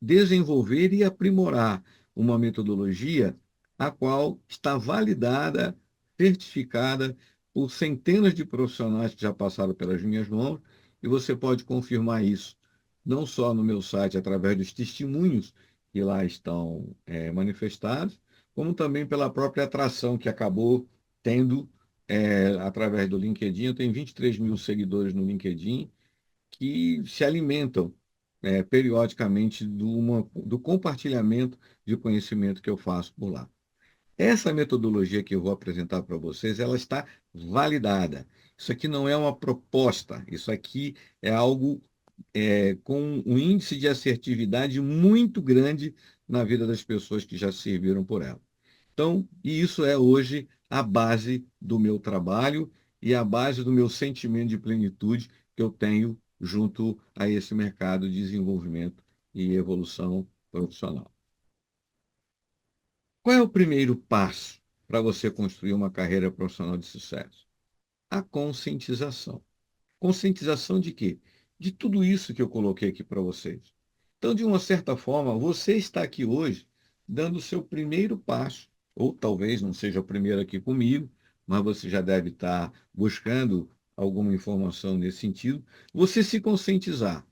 desenvolver e aprimorar uma metodologia a qual está validada, certificada por centenas de profissionais que já passaram pelas minhas mãos, e você pode confirmar isso, não só no meu site, através dos testemunhos que lá estão manifestados, como também pela própria atração que acabou tendo através do LinkedIn. Eu tenho 23 mil seguidores no LinkedIn, que se alimentam periodicamente do compartilhamento de conhecimento que eu faço por lá. Essa metodologia que eu vou apresentar para vocês, ela está validada. Isso aqui não é uma proposta, isso aqui é algo com um índice de assertividade muito grande na vida das pessoas que já serviram por ela. Então, e isso é hoje a base do meu trabalho e a base do meu sentimento de plenitude que eu tenho junto a esse mercado de desenvolvimento e evolução profissional. Qual é o primeiro passo para você construir uma carreira profissional de sucesso? A conscientização. Conscientização de quê? De tudo isso que eu coloquei aqui para vocês. Então, de uma certa forma, você está aqui hoje dando o seu primeiro passo, ou talvez não seja o primeiro aqui comigo, mas você já deve estar buscando alguma informação nesse sentido. Você se conscientizar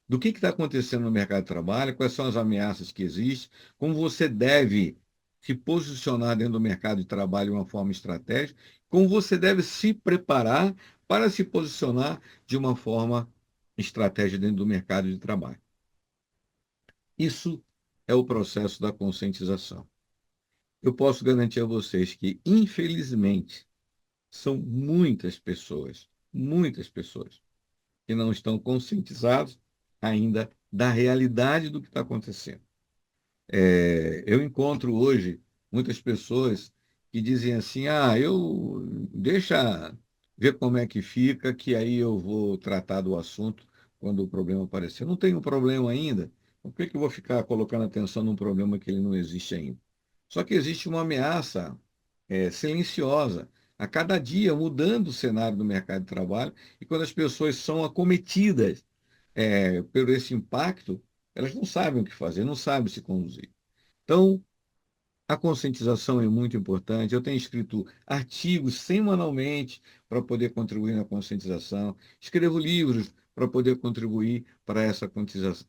do que está acontecendo no mercado de trabalho, quais são as ameaças que existem, como você deve se posicionar dentro do mercado de trabalho de uma forma estratégica, como você deve se preparar para se posicionar de uma forma estratégica dentro do mercado de trabalho. Isso é o processo da conscientização. Eu posso garantir a vocês que, infelizmente, são muitas pessoas, que não estão conscientizados ainda da realidade do que está acontecendo. Eu encontro hoje muitas pessoas que dizem assim: eu deixa ver como é que fica, que aí eu vou tratar do assunto quando o problema aparecer. Eu não tenho problema ainda, por que que eu vou ficar colocando atenção num problema que ele não existe ainda? Só que existe uma ameaça silenciosa, a cada dia mudando o cenário do mercado de trabalho, e quando as pessoas são acometidas por esse impacto, elas não sabem o que fazer, não sabem se conduzir. Então, a conscientização é muito importante. Eu tenho escrito artigos semanalmente para poder contribuir na conscientização, escrevo livros para poder contribuir para essa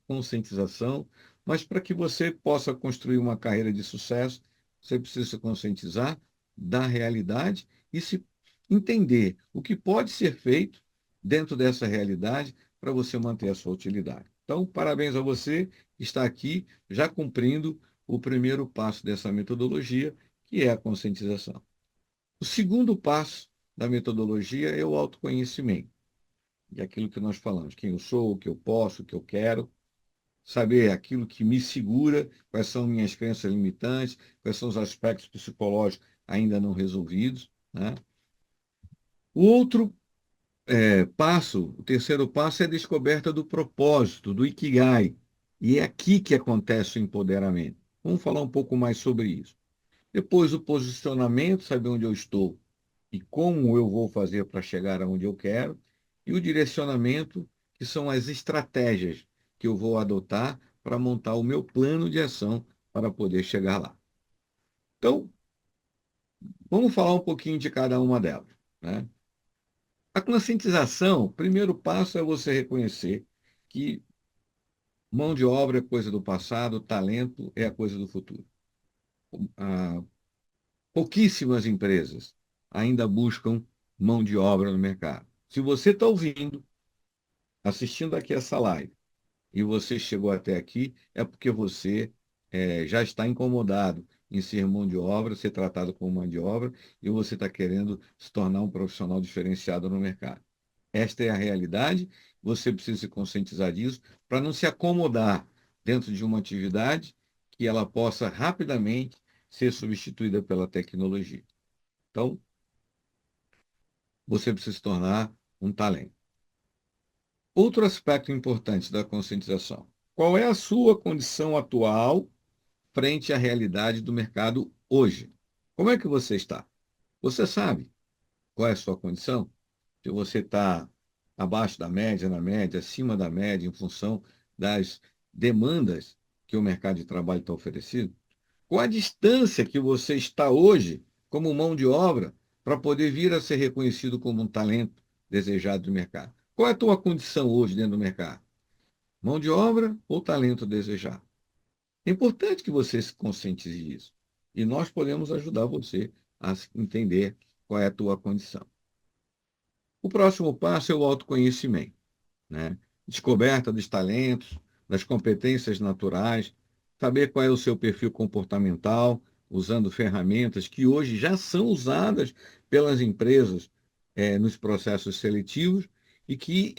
conscientização, mas para que você possa construir uma carreira de sucesso, você precisa se conscientizar da realidade e se entender o que pode ser feito dentro dessa realidade para você manter a sua utilidade. Então, parabéns a você que está aqui já cumprindo o primeiro passo dessa metodologia, que é a conscientização. O segundo passo da metodologia é o autoconhecimento. E aquilo que nós falamos, quem eu sou, o que eu posso, o que eu quero, saber aquilo que me segura, quais são minhas crenças limitantes, quais são os aspectos psicológicos ainda não resolvidos, né? O outro passo, o terceiro passo é a descoberta do propósito, do Ikigai. E é aqui que acontece o empoderamento. Vamos falar um pouco mais sobre isso. Depois, o posicionamento, saber onde eu estou e como eu vou fazer para chegar aonde eu quero. E o direcionamento, que são as estratégias que eu vou adotar para montar o meu plano de ação para poder chegar lá. Então, vamos falar um pouquinho de cada uma delas, né? A conscientização, o primeiro passo é você reconhecer que mão de obra é coisa do passado, talento é a coisa do futuro. Ah, pouquíssimas empresas ainda buscam mão de obra no mercado. Se você está ouvindo, assistindo aqui essa live, e você chegou até aqui, é porque você já está incomodado em ser mão de obra, ser tratado como mão de obra, e você está querendo se tornar um profissional diferenciado no mercado. Esta é a realidade, você precisa se conscientizar disso para não se acomodar dentro de uma atividade que ela possa rapidamente ser substituída pela tecnologia. Então, você precisa se tornar um talento. Outro aspecto importante da conscientização: qual é a sua condição atual frente à realidade do mercado hoje? Como é que você está? Você sabe qual é a sua condição? Se você está abaixo da média, na média, acima da média, em função das demandas que o mercado de trabalho está oferecendo? Qual a distância que você está hoje como mão de obra para poder vir a ser reconhecido como um talento desejado do mercado? Qual é a tua condição hoje dentro do mercado? Mão de obra ou talento desejado? É importante que você se conscientize disso. E nós podemos ajudar você a entender qual é a tua condição. O próximo passo é o autoconhecimento, né? Descoberta dos talentos, das competências naturais, saber qual é o seu perfil comportamental, usando ferramentas que hoje já são usadas pelas empresas nos processos seletivos e que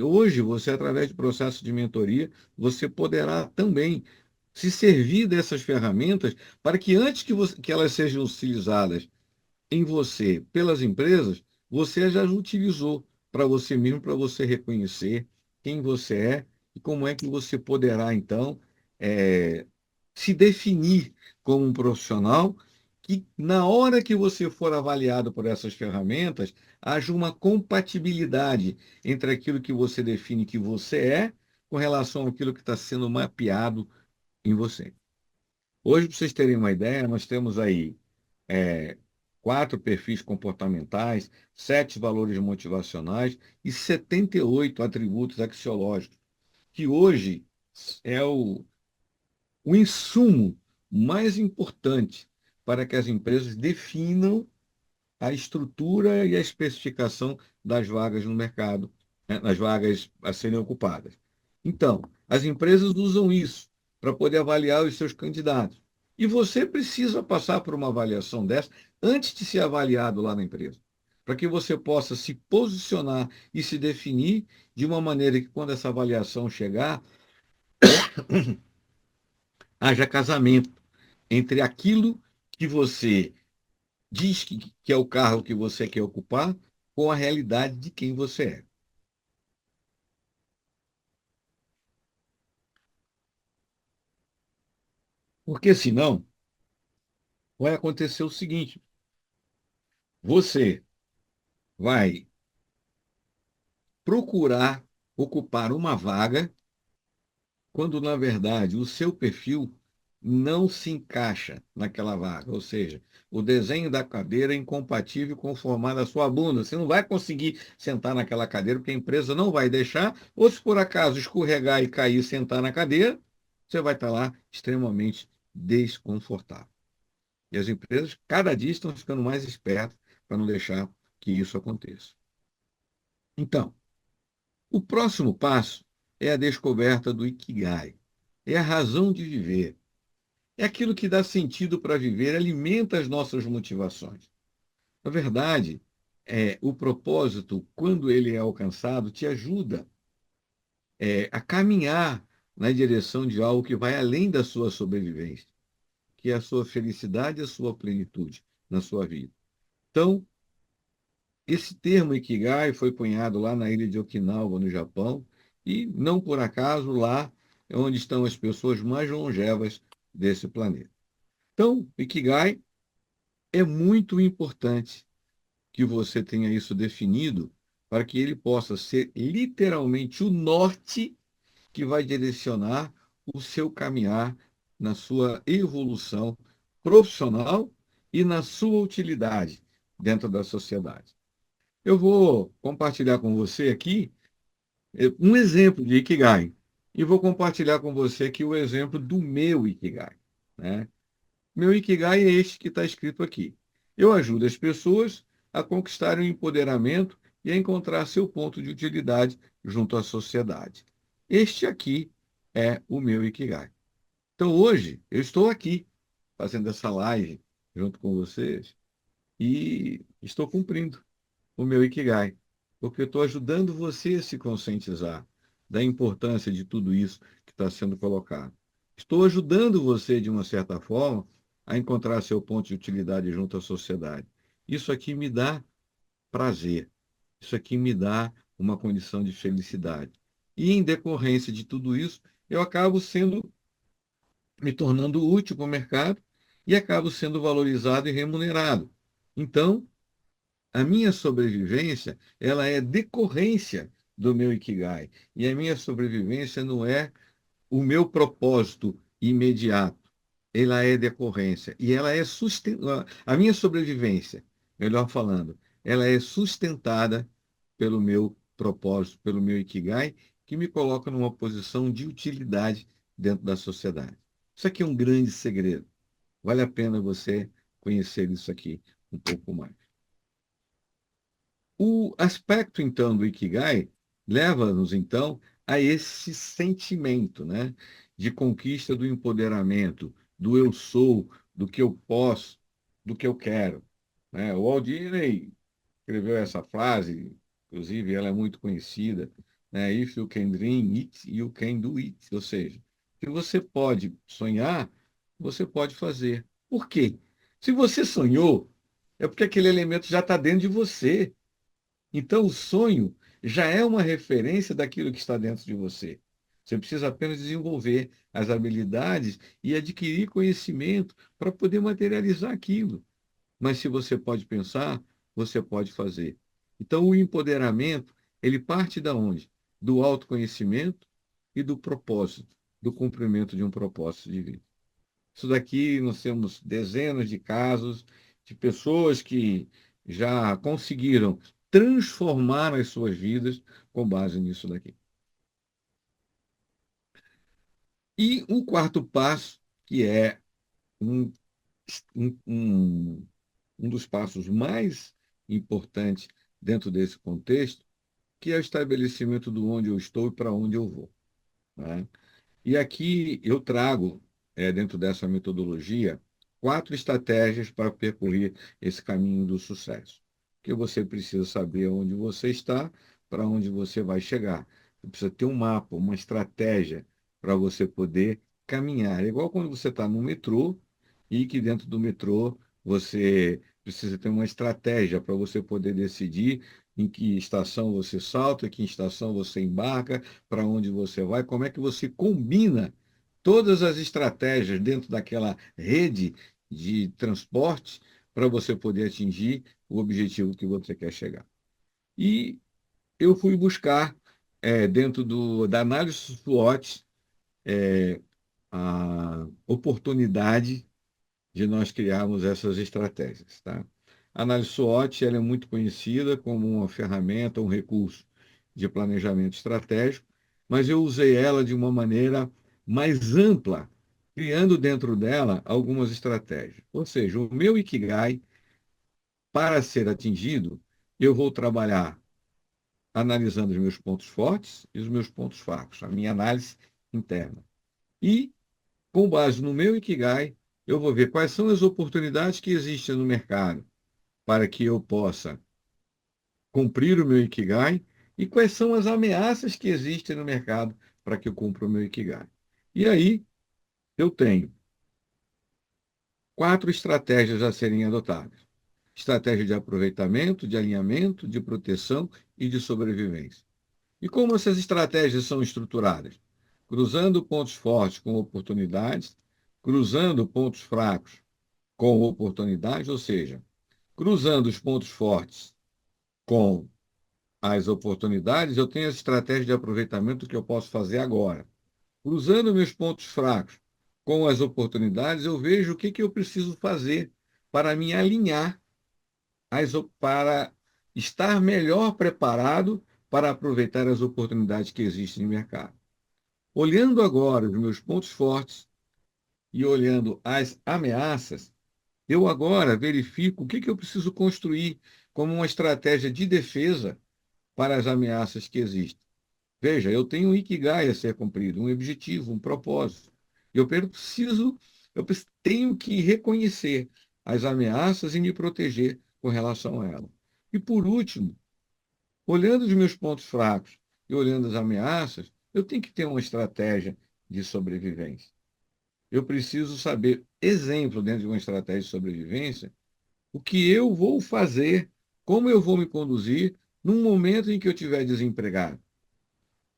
hoje você, através de processos de mentoria, você poderá também se servir dessas ferramentas para que antes que elas sejam utilizadas em você pelas empresas, você já utilizou para você mesmo, para você reconhecer quem você é e como é que você poderá, então, eh, se definir como um profissional que, na hora que você for avaliado por essas ferramentas, haja uma compatibilidade entre aquilo que você define que você é com relação àquilo que está sendo mapeado em você. Hoje, para vocês terem uma ideia, nós temos aí é, 4 perfis comportamentais, 7 valores motivacionais e 78 atributos axiológicos, que hoje é o insumo mais importante para que as empresas definam a estrutura e a especificação das vagas no mercado, né, das vagas a serem ocupadas. Então, as empresas usam isso para poder avaliar os seus candidatos. E você precisa passar por uma avaliação dessa antes de ser avaliado lá na empresa, para que você possa se posicionar e se definir de uma maneira que, quando essa avaliação chegar, haja casamento entre aquilo que você diz que é o cargo que você quer ocupar com a realidade de quem você é. Porque senão vai acontecer o seguinte: você vai procurar ocupar uma vaga quando, na verdade, o seu perfil não se encaixa naquela vaga. Ou seja, o desenho da cadeira é incompatível com o formato da sua bunda. Você não vai conseguir sentar naquela cadeira porque a empresa não vai deixar, ou se por acaso escorregar e cair e sentar na cadeira, você vai estar lá extremamente desconfortável. E as empresas, cada dia, estão ficando mais espertas para não deixar que isso aconteça. Então, o próximo passo é a descoberta do Ikigai. É a razão de viver. É aquilo que dá sentido para viver, alimenta as nossas motivações. Na verdade, o propósito, quando ele é alcançado, te ajuda a caminhar na direção de algo que vai além da sua sobrevivência, que é a sua felicidade e a sua plenitude na sua vida. Então, esse termo Ikigai foi cunhado lá na ilha de Okinawa, no Japão, e não por acaso lá é onde estão as pessoas mais longevas desse planeta. Então, Ikigai é muito importante que você tenha isso definido para que ele possa ser literalmente o norte que vai direcionar o seu caminhar na sua evolução profissional e na sua utilidade dentro da sociedade. Eu vou compartilhar com você aqui um exemplo de Ikigai e vou compartilhar com você aqui o exemplo do meu Ikigai, né? Meu Ikigai é este que está escrito aqui. Eu ajudo as pessoas a conquistarem o empoderamento e a encontrar seu ponto de utilidade junto à sociedade. Este aqui é o meu Ikigai. Então, hoje, eu estou aqui fazendo essa live junto com vocês e estou cumprindo o meu Ikigai, porque eu estou ajudando você a se conscientizar da importância de tudo isso que está sendo colocado. Estou ajudando você, de uma certa forma, a encontrar seu ponto de utilidade junto à sociedade. Isso aqui me dá prazer, isso aqui me dá uma condição de felicidade. E, em decorrência de tudo isso, eu acabo me tornando útil para o mercado e acabo sendo valorizado e remunerado. Então, a minha sobrevivência, ela é decorrência do meu Ikigai. E a minha sobrevivência não é o meu propósito imediato. Ela é decorrência. E ela é sustentada. A minha sobrevivência, melhor falando, ela é sustentada pelo meu propósito, pelo meu Ikigai, que me coloca numa posição de utilidade dentro da sociedade. Isso aqui é um grande segredo. Vale a pena você conhecer isso aqui um pouco mais. O aspecto, então, do Ikigai leva-nos, então, a esse sentimento, né, de conquista do empoderamento, do eu sou, do que eu posso, do que eu quero, né? O Walt Disney escreveu essa frase, inclusive ela é muito conhecida, né? If you can dream it, you can do it. Ou seja, se você pode sonhar, você pode fazer. Por quê? Se você sonhou, é porque aquele elemento já está dentro de você. Então, o sonho já é uma referência daquilo que está dentro de você. Você precisa apenas desenvolver as habilidades e adquirir conhecimento para poder materializar aquilo. Mas se você pode pensar, você pode fazer. Então, o empoderamento, ele parte da onde? Do autoconhecimento e do propósito, do cumprimento de um propósito de vida. Isso daqui nós temos dezenas de casos de pessoas que já conseguiram transformar as suas vidas com base nisso daqui. E um quarto passo, que é um, um, um, um dos passos mais importantes dentro desse contexto, que é o estabelecimento do onde eu estou e para onde eu vou, né? E aqui eu trago, dentro dessa metodologia, 4 estratégias para percorrer esse caminho do sucesso. Que você precisa saber onde você está, para onde você vai chegar. Você precisa ter um mapa, uma estratégia para você poder caminhar. É igual quando você está no metrô e que dentro do metrô você precisa ter uma estratégia para você poder decidir em que estação você salta, em que estação você embarca, para onde você vai, como é que você combina todas as estratégias dentro daquela rede de transporte para você poder atingir o objetivo que você quer chegar. E eu fui buscar, dentro da análise SWOT, a oportunidade de nós criarmos essas estratégias, tá? A análise SWOT ela é muito conhecida como uma ferramenta, um recurso de planejamento estratégico, mas eu usei ela de uma maneira mais ampla, criando dentro dela algumas estratégias. Ou seja, o meu Ikigai, para ser atingido, eu vou trabalhar analisando os meus pontos fortes e os meus pontos fracos, a minha análise interna. E, com base no meu Ikigai, eu vou ver quais são as oportunidades que existem no mercado para que eu possa cumprir o meu Ikigai e quais são as ameaças que existem no mercado para que eu cumpra o meu Ikigai. E aí eu tenho 4 estratégias a serem adotadas: estratégia de aproveitamento, de alinhamento, de proteção e de sobrevivência. E como essas estratégias são estruturadas? Cruzando pontos fortes com oportunidades, cruzando pontos fracos com oportunidades, ou seja, cruzando os pontos fortes com as oportunidades, eu tenho essa estratégia de aproveitamento que eu posso fazer agora. Cruzando meus pontos fracos com as oportunidades, eu vejo o que eu preciso fazer para me alinhar, para estar melhor preparado para aproveitar as oportunidades que existem no mercado. Olhando agora os meus pontos fortes e olhando as ameaças, eu agora verifico o que eu preciso construir como uma estratégia de defesa para as ameaças que existem. Veja, eu tenho um Ikigai a ser cumprido, um objetivo, um propósito. Eu tenho que reconhecer as ameaças e me proteger com relação a elas. E por último, olhando os meus pontos fracos e olhando as ameaças, eu tenho que ter uma estratégia de sobrevivência. Eu preciso saber, exemplo dentro de uma estratégia de sobrevivência, o que eu vou fazer, como eu vou me conduzir num momento em que eu estiver desempregado.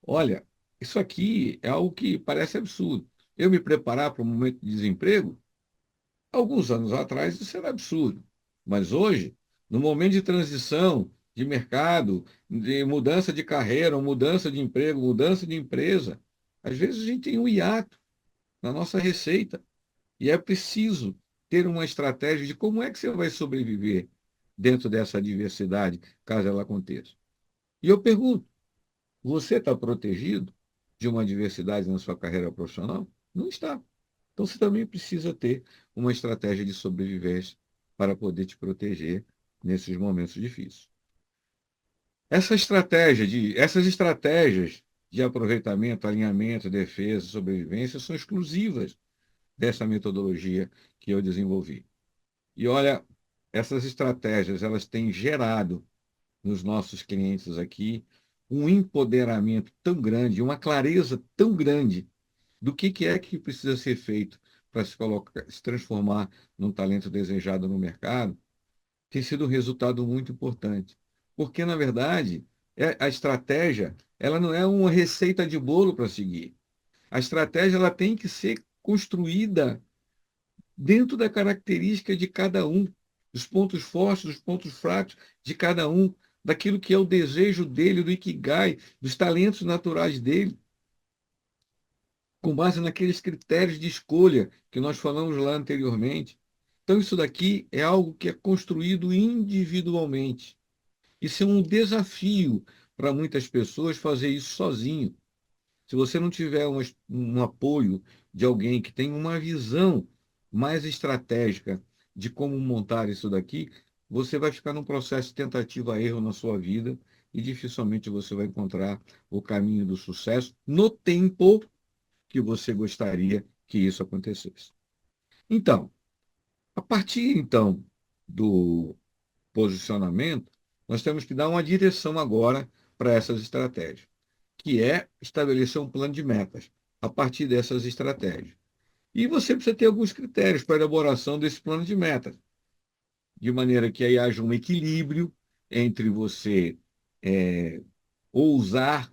Olha, isso aqui é algo que parece absurdo. Eu me preparar para um momento de desemprego, alguns anos atrás isso era absurdo. Mas hoje, no momento de transição de mercado, de mudança de carreira, mudança de emprego, mudança de empresa, às vezes a gente tem um hiato na nossa receita. E é preciso ter uma estratégia de como é que você vai sobreviver dentro dessa adversidade, caso ela aconteça. E eu pergunto, você está protegido de uma adversidade na sua carreira profissional? Não está. Então você também precisa ter uma estratégia de sobrevivência para poder te proteger nesses momentos difíceis. Essas estratégias de aproveitamento, alinhamento, defesa, sobrevivência são exclusivas dessa metodologia que eu desenvolvi. E olha, essas estratégias, elas têm gerado nos nossos clientes aqui um empoderamento tão grande, uma clareza tão grande do que é que precisa ser feito para se transformar num talento desejado no mercado, tem sido um resultado muito importante. Porque, na verdade, a estratégia, ela não é uma receita de bolo para seguir. A estratégia, ela tem que ser construída dentro da característica de cada um, dos pontos fortes, dos pontos fracos de cada um, daquilo que é o desejo dele, do Ikigai, dos talentos naturais dele, com base naqueles critérios de escolha que nós falamos lá anteriormente. Então, isso daqui é algo que é construído individualmente. Isso é um desafio para muitas pessoas fazer isso sozinho. Se você não tiver um apoio de alguém que tem uma visão mais estratégica de como montar isso daqui, você vai ficar num processo de tentativa-erro na sua vida e dificilmente você vai encontrar o caminho do sucesso no tempo que você gostaria que isso acontecesse. Então, a partir então do posicionamento, nós temos que dar uma direção agora para essas estratégias, que é estabelecer um plano de metas a partir dessas estratégias. E você precisa ter alguns critérios para a elaboração desse plano de metas, de maneira que aí haja um equilíbrio entre você é, ousar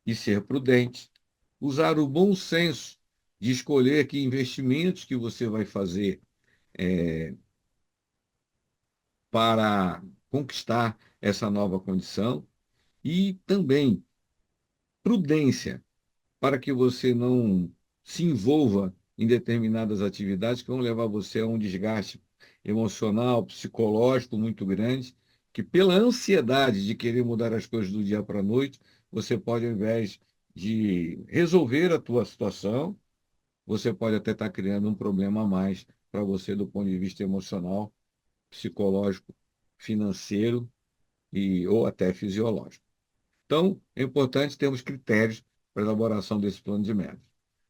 e ser prudente, usar o bom senso de escolher que investimentos que você vai fazer para conquistar essa nova condição e também prudência para que você não se envolva em determinadas atividades que vão levar você a um desgaste emocional, psicológico muito grande, que pela ansiedade de querer mudar as coisas do dia para a noite, você pode, ao invés de resolver a tua situação, você pode até estar criando um problema a mais para você do ponto de vista emocional, psicológico, financeiro ou até fisiológico. Então, é importante termos critérios para a elaboração desse plano de metas.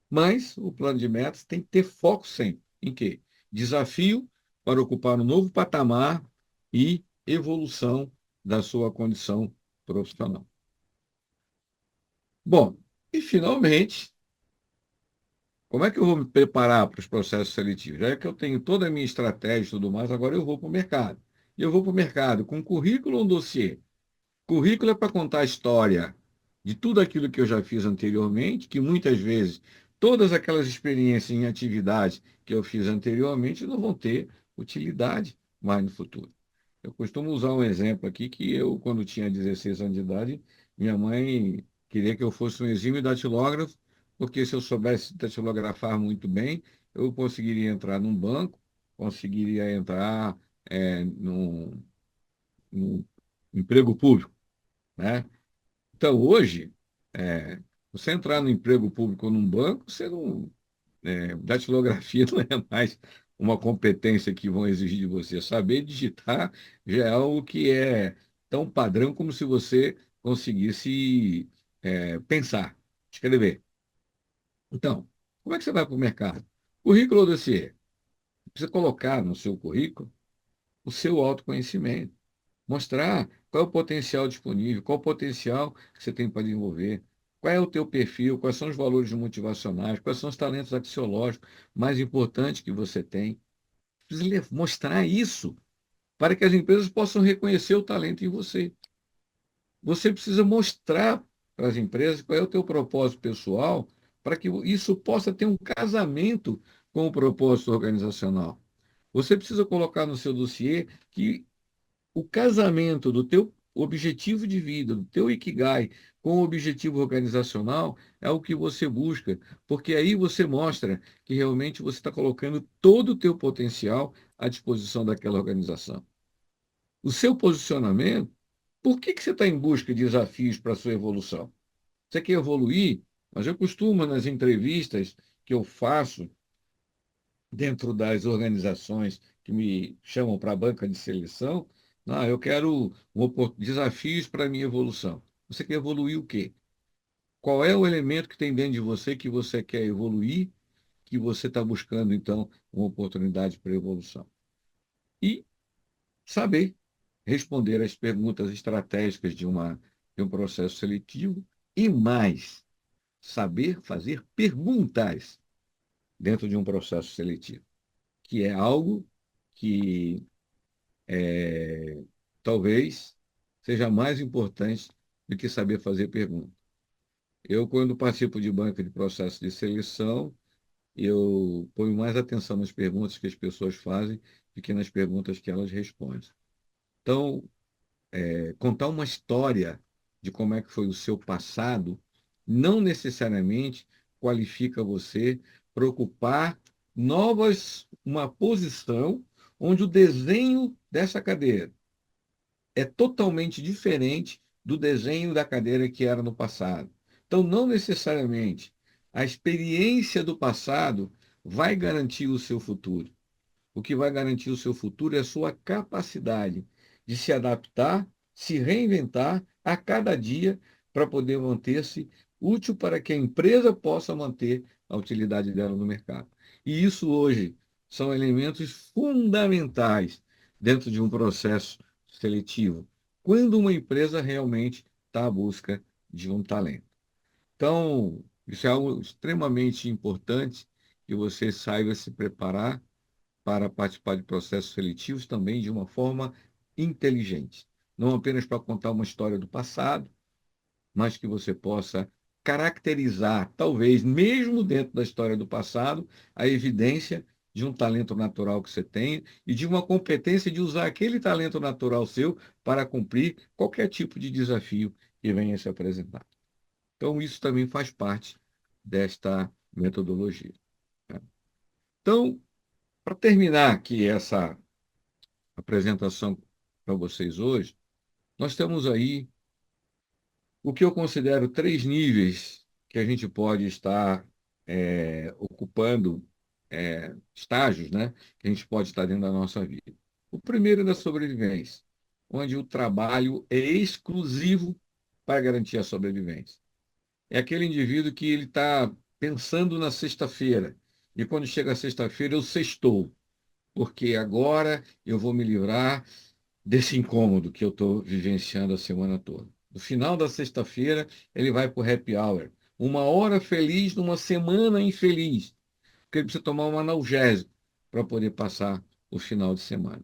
Mas o plano de metas tem que ter foco sempre. Em quê? Desafio para ocupar um novo patamar e evolução da sua condição profissional. Bom, e finalmente, como é que eu vou me preparar para os processos seletivos? Já que eu tenho toda a minha estratégia e tudo mais, agora eu vou para o mercado. E eu vou para o mercado com currículo ou um dossiê? Currículo é para contar a história de tudo aquilo que eu já fiz anteriormente, que muitas vezes todas aquelas experiências em atividades que eu fiz anteriormente não vão ter utilidade mais no futuro. Eu costumo usar um exemplo aqui que eu, quando tinha 16 anos de idade, minha mãe queria que eu fosse um exímio datilógrafo, porque se eu soubesse datilografar muito bem, eu conseguiria entrar num banco, conseguiria entrar num emprego público, né? Então, hoje, você entrar no emprego público ou num banco, você não, datilografia não é mais uma competência que vão exigir de você. Saber digitar já é algo que é tão padrão como se você conseguisse, pensar, escrever. Então, como é que você vai para o mercado? Currículo ou dossiê? Precisa colocar no seu currículo o seu autoconhecimento. Mostrar qual é o potencial disponível, qual é o potencial que você tem para desenvolver, qual é o teu perfil, quais são os valores motivacionais, quais são os talentos axiológicos mais importantes que você tem. Precisa mostrar isso para que as empresas possam reconhecer o talento em você. Você precisa mostrar para as empresas qual é o teu propósito pessoal para que isso possa ter um casamento com o propósito organizacional. Você precisa colocar no seu dossiê que o casamento do teu objetivo de vida, do teu Ikigai, com o objetivo organizacional é o que você busca, porque aí você mostra que realmente você está colocando todo o teu potencial à disposição daquela organização. O seu posicionamento, por que você está em busca de desafios para a sua evolução? Você quer evoluir, mas eu costumo, nas entrevistas que eu faço dentro das organizações que me chamam para a banca de seleção, não, eu quero desafios para a minha evolução. Você quer evoluir o quê? Qual é o elemento que tem dentro de você que você quer evoluir, que você está buscando, então, uma oportunidade para evolução? E saber responder às perguntas estratégicas de um processo seletivo e mais, saber fazer perguntas dentro de um processo seletivo, que é algo que talvez seja mais importante do que saber fazer pergunta. Eu, quando participo de banca de processo de seleção, eu ponho mais atenção nas perguntas que as pessoas fazem do que nas perguntas que elas respondem. Então, contar uma história de como é que foi o seu passado não necessariamente qualifica você para ocupar uma posição onde o desenho dessa cadeira é totalmente diferente do desenho da cadeira que era no passado. Então, não necessariamente a experiência do passado vai garantir o seu futuro. O que vai garantir o seu futuro é a sua capacidade de se adaptar, se reinventar a cada dia para poder manter-se útil para que a empresa possa manter a utilidade dela no mercado. E isso hoje são elementos fundamentais dentro de um processo seletivo, quando uma empresa realmente está à busca de um talento. Então, isso é algo extremamente importante que você saiba se preparar para participar de processos seletivos também de uma forma inteligente. Não apenas para contar uma história do passado, mas que você possa caracterizar, talvez mesmo dentro da história do passado, a evidência de um talento natural que você tem e de uma competência de usar aquele talento natural seu para cumprir qualquer tipo de desafio que venha se apresentar. Então, isso também faz parte desta metodologia, né? Então, para terminar aqui essa apresentação para vocês hoje, nós temos aí o que eu considero três níveis que a gente pode estar ocupando, estágios, né, que a gente pode estar dentro da nossa vida. O primeiro é da sobrevivência, onde o trabalho é exclusivo para garantir a sobrevivência. É aquele indivíduo que ele está pensando na sexta-feira, e quando chega a sexta-feira, eu sextou, porque agora eu vou me livrar desse incômodo que eu estou vivenciando a semana toda. No final da sexta-feira, ele vai para o happy hour. Uma hora feliz numa semana infeliz, porque ele precisa tomar um analgésico para poder passar o final de semana.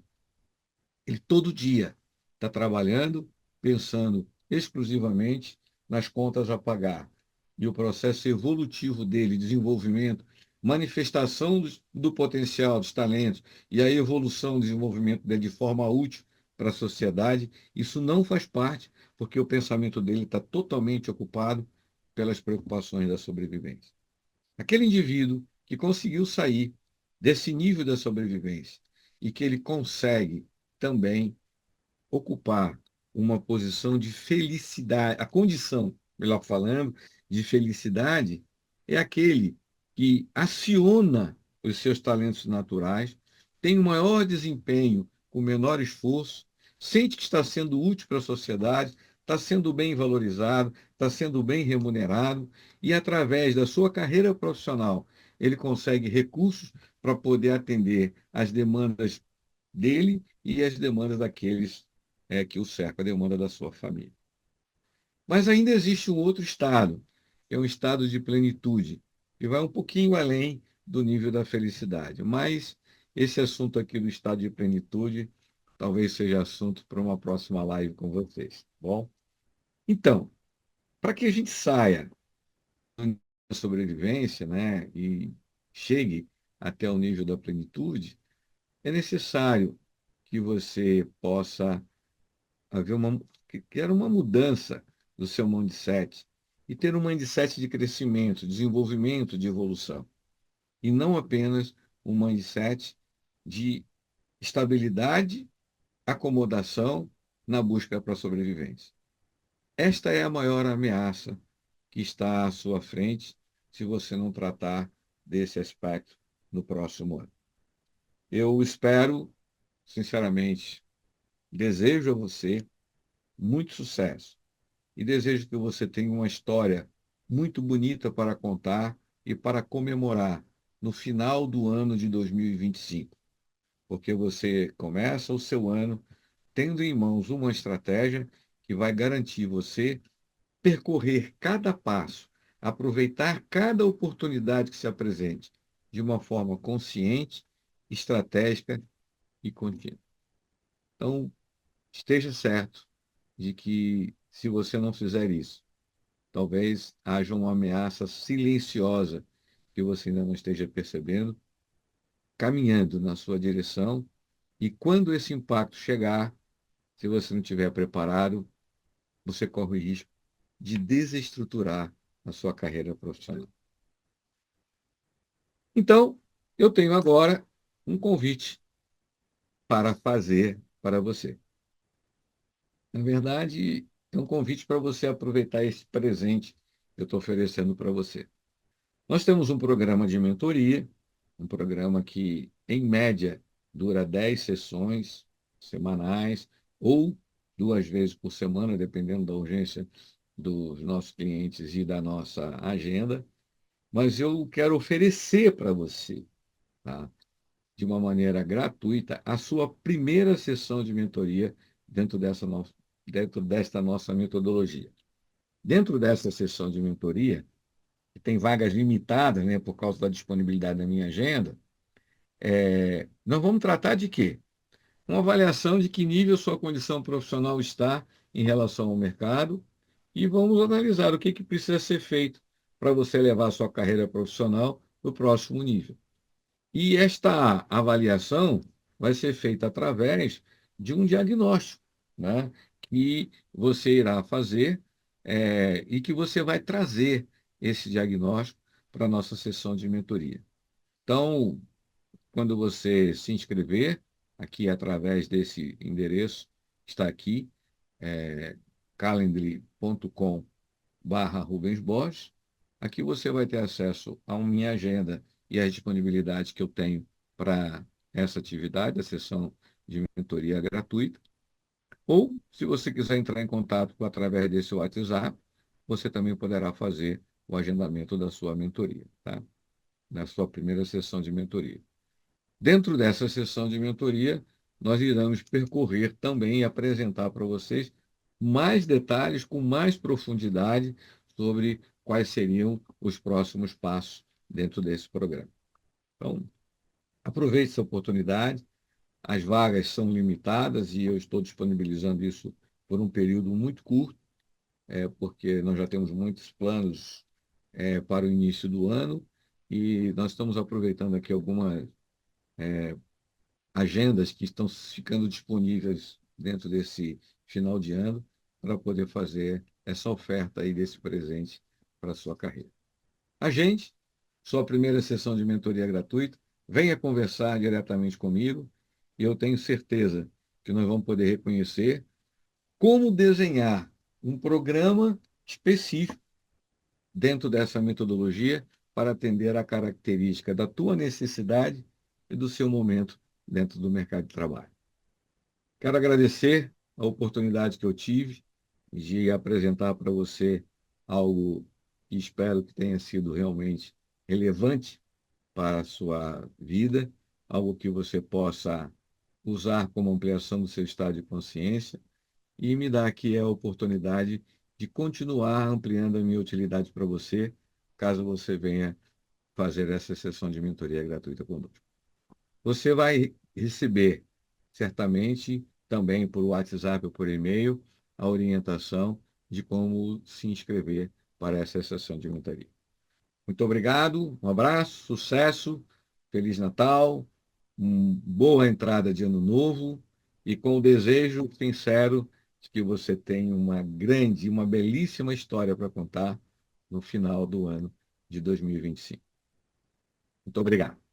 Ele todo dia está trabalhando, pensando exclusivamente nas contas a pagar. E o processo evolutivo dele, desenvolvimento, manifestação do potencial, dos talentos, e a evolução, desenvolvimento dele de forma útil para a sociedade, isso não faz parte, porque o pensamento dele está totalmente ocupado pelas preocupações da sobrevivência. Aquele indivíduo que conseguiu sair desse nível da sobrevivência e que ele consegue também ocupar uma posição de felicidade, a condição, melhor falando, de felicidade é aquele que aciona os seus talentos naturais, tem um maior desempenho com menor esforço, sente que está sendo útil para a sociedade, está sendo bem valorizado, está sendo bem remunerado e através da sua carreira profissional ele consegue recursos para poder atender às demandas dele e as demandas daqueles que o cercam, a demanda da sua família. Mas ainda existe um outro estado, que é um estado de plenitude, que vai um pouquinho além do nível da felicidade. Mas esse assunto aqui do estado de plenitude talvez seja assunto para uma próxima live com vocês, tá bom? Então, para que a gente saia da sobrevivência, né, e chegue até o nível da plenitude, é necessário que você possa haver que era uma mudança do seu mindset e ter um mindset de crescimento, desenvolvimento, de evolução, e não apenas um mindset de estabilidade, acomodação na busca para a sobrevivência. Esta é a maior ameaça que está à sua frente se você não tratar desse aspecto no próximo ano. Eu espero, sinceramente, desejo a você muito sucesso e desejo que você tenha uma história muito bonita para contar e para comemorar no final do ano de 2025, porque você começa o seu ano tendo em mãos uma estratégia que vai garantir você percorrer cada passo, aproveitar cada oportunidade que se apresente de uma forma consciente, estratégica e contínua. Então, esteja certo de que se você não fizer isso, talvez haja uma ameaça silenciosa que você ainda não esteja percebendo, caminhando na sua direção, e quando esse impacto chegar, se você não estiver preparado, você corre o risco de desestruturar a sua carreira profissional. Então, eu tenho agora um convite para fazer para você. Na verdade, é um convite para você aproveitar esse presente que eu estou oferecendo para você. Nós temos um programa de mentoria, um programa que, em média, dura 10 sessões semanais ou 2 vezes por semana, dependendo da urgência dos nossos clientes e da nossa agenda. Mas eu quero oferecer para você, tá, de uma maneira gratuita, a sua primeira sessão de mentoria dentro desta nossa metodologia. Dentro dessa sessão de mentoria, que tem vagas limitadas, né, por causa da disponibilidade da minha agenda, nós vamos tratar de quê? Uma avaliação de que nível sua condição profissional está em relação ao mercado e vamos analisar o que precisa ser feito para você levar a sua carreira profissional para o próximo nível. E esta avaliação vai ser feita através de um diagnóstico, né, que você irá fazer e que você vai trazer esse diagnóstico para a nossa sessão de mentoria. Então, quando você se inscrever, aqui através desse endereço, está aqui, calendly.com/Rubens Borges. Aqui você vai ter acesso à minha agenda e às disponibilidades que eu tenho para essa atividade, a sessão de mentoria gratuita. Ou, se você quiser entrar em contato através desse WhatsApp, você também poderá fazer o agendamento da sua mentoria, tá? Da sua primeira sessão de mentoria. Dentro dessa sessão de mentoria, nós iremos percorrer também e apresentar para vocês mais detalhes, com mais profundidade, sobre quais seriam os próximos passos dentro desse programa. Então, aproveite essa oportunidade. As vagas são limitadas e eu estou disponibilizando isso por um período muito curto, porque nós já temos muitos planos para o início do ano e nós estamos aproveitando aqui algumas agendas que estão ficando disponíveis dentro desse final de ano para poder fazer essa oferta aí desse presente para a sua carreira. Agende sua primeira sessão de mentoria gratuita, venha conversar diretamente comigo e eu tenho certeza que nós vamos poder reconhecer como desenhar um programa específico dentro dessa metodologia para atender a característica da tua necessidade e do seu momento dentro do mercado de trabalho. Quero agradecer a oportunidade que eu tive de apresentar para você algo que espero que tenha sido realmente relevante para a sua vida, algo que você possa usar como ampliação do seu estado de consciência e me dar aqui a oportunidade de continuar ampliando a minha utilidade para você, caso você venha fazer essa sessão de mentoria gratuita conosco. Você vai receber, certamente, também por WhatsApp ou por e-mail, a orientação de como se inscrever para essa sessão de mentoria. Muito obrigado, um abraço, sucesso, Feliz Natal, boa entrada de Ano Novo e com o desejo sincero de que você tenha uma grande, uma belíssima história para contar no final do ano de 2025. Muito obrigado.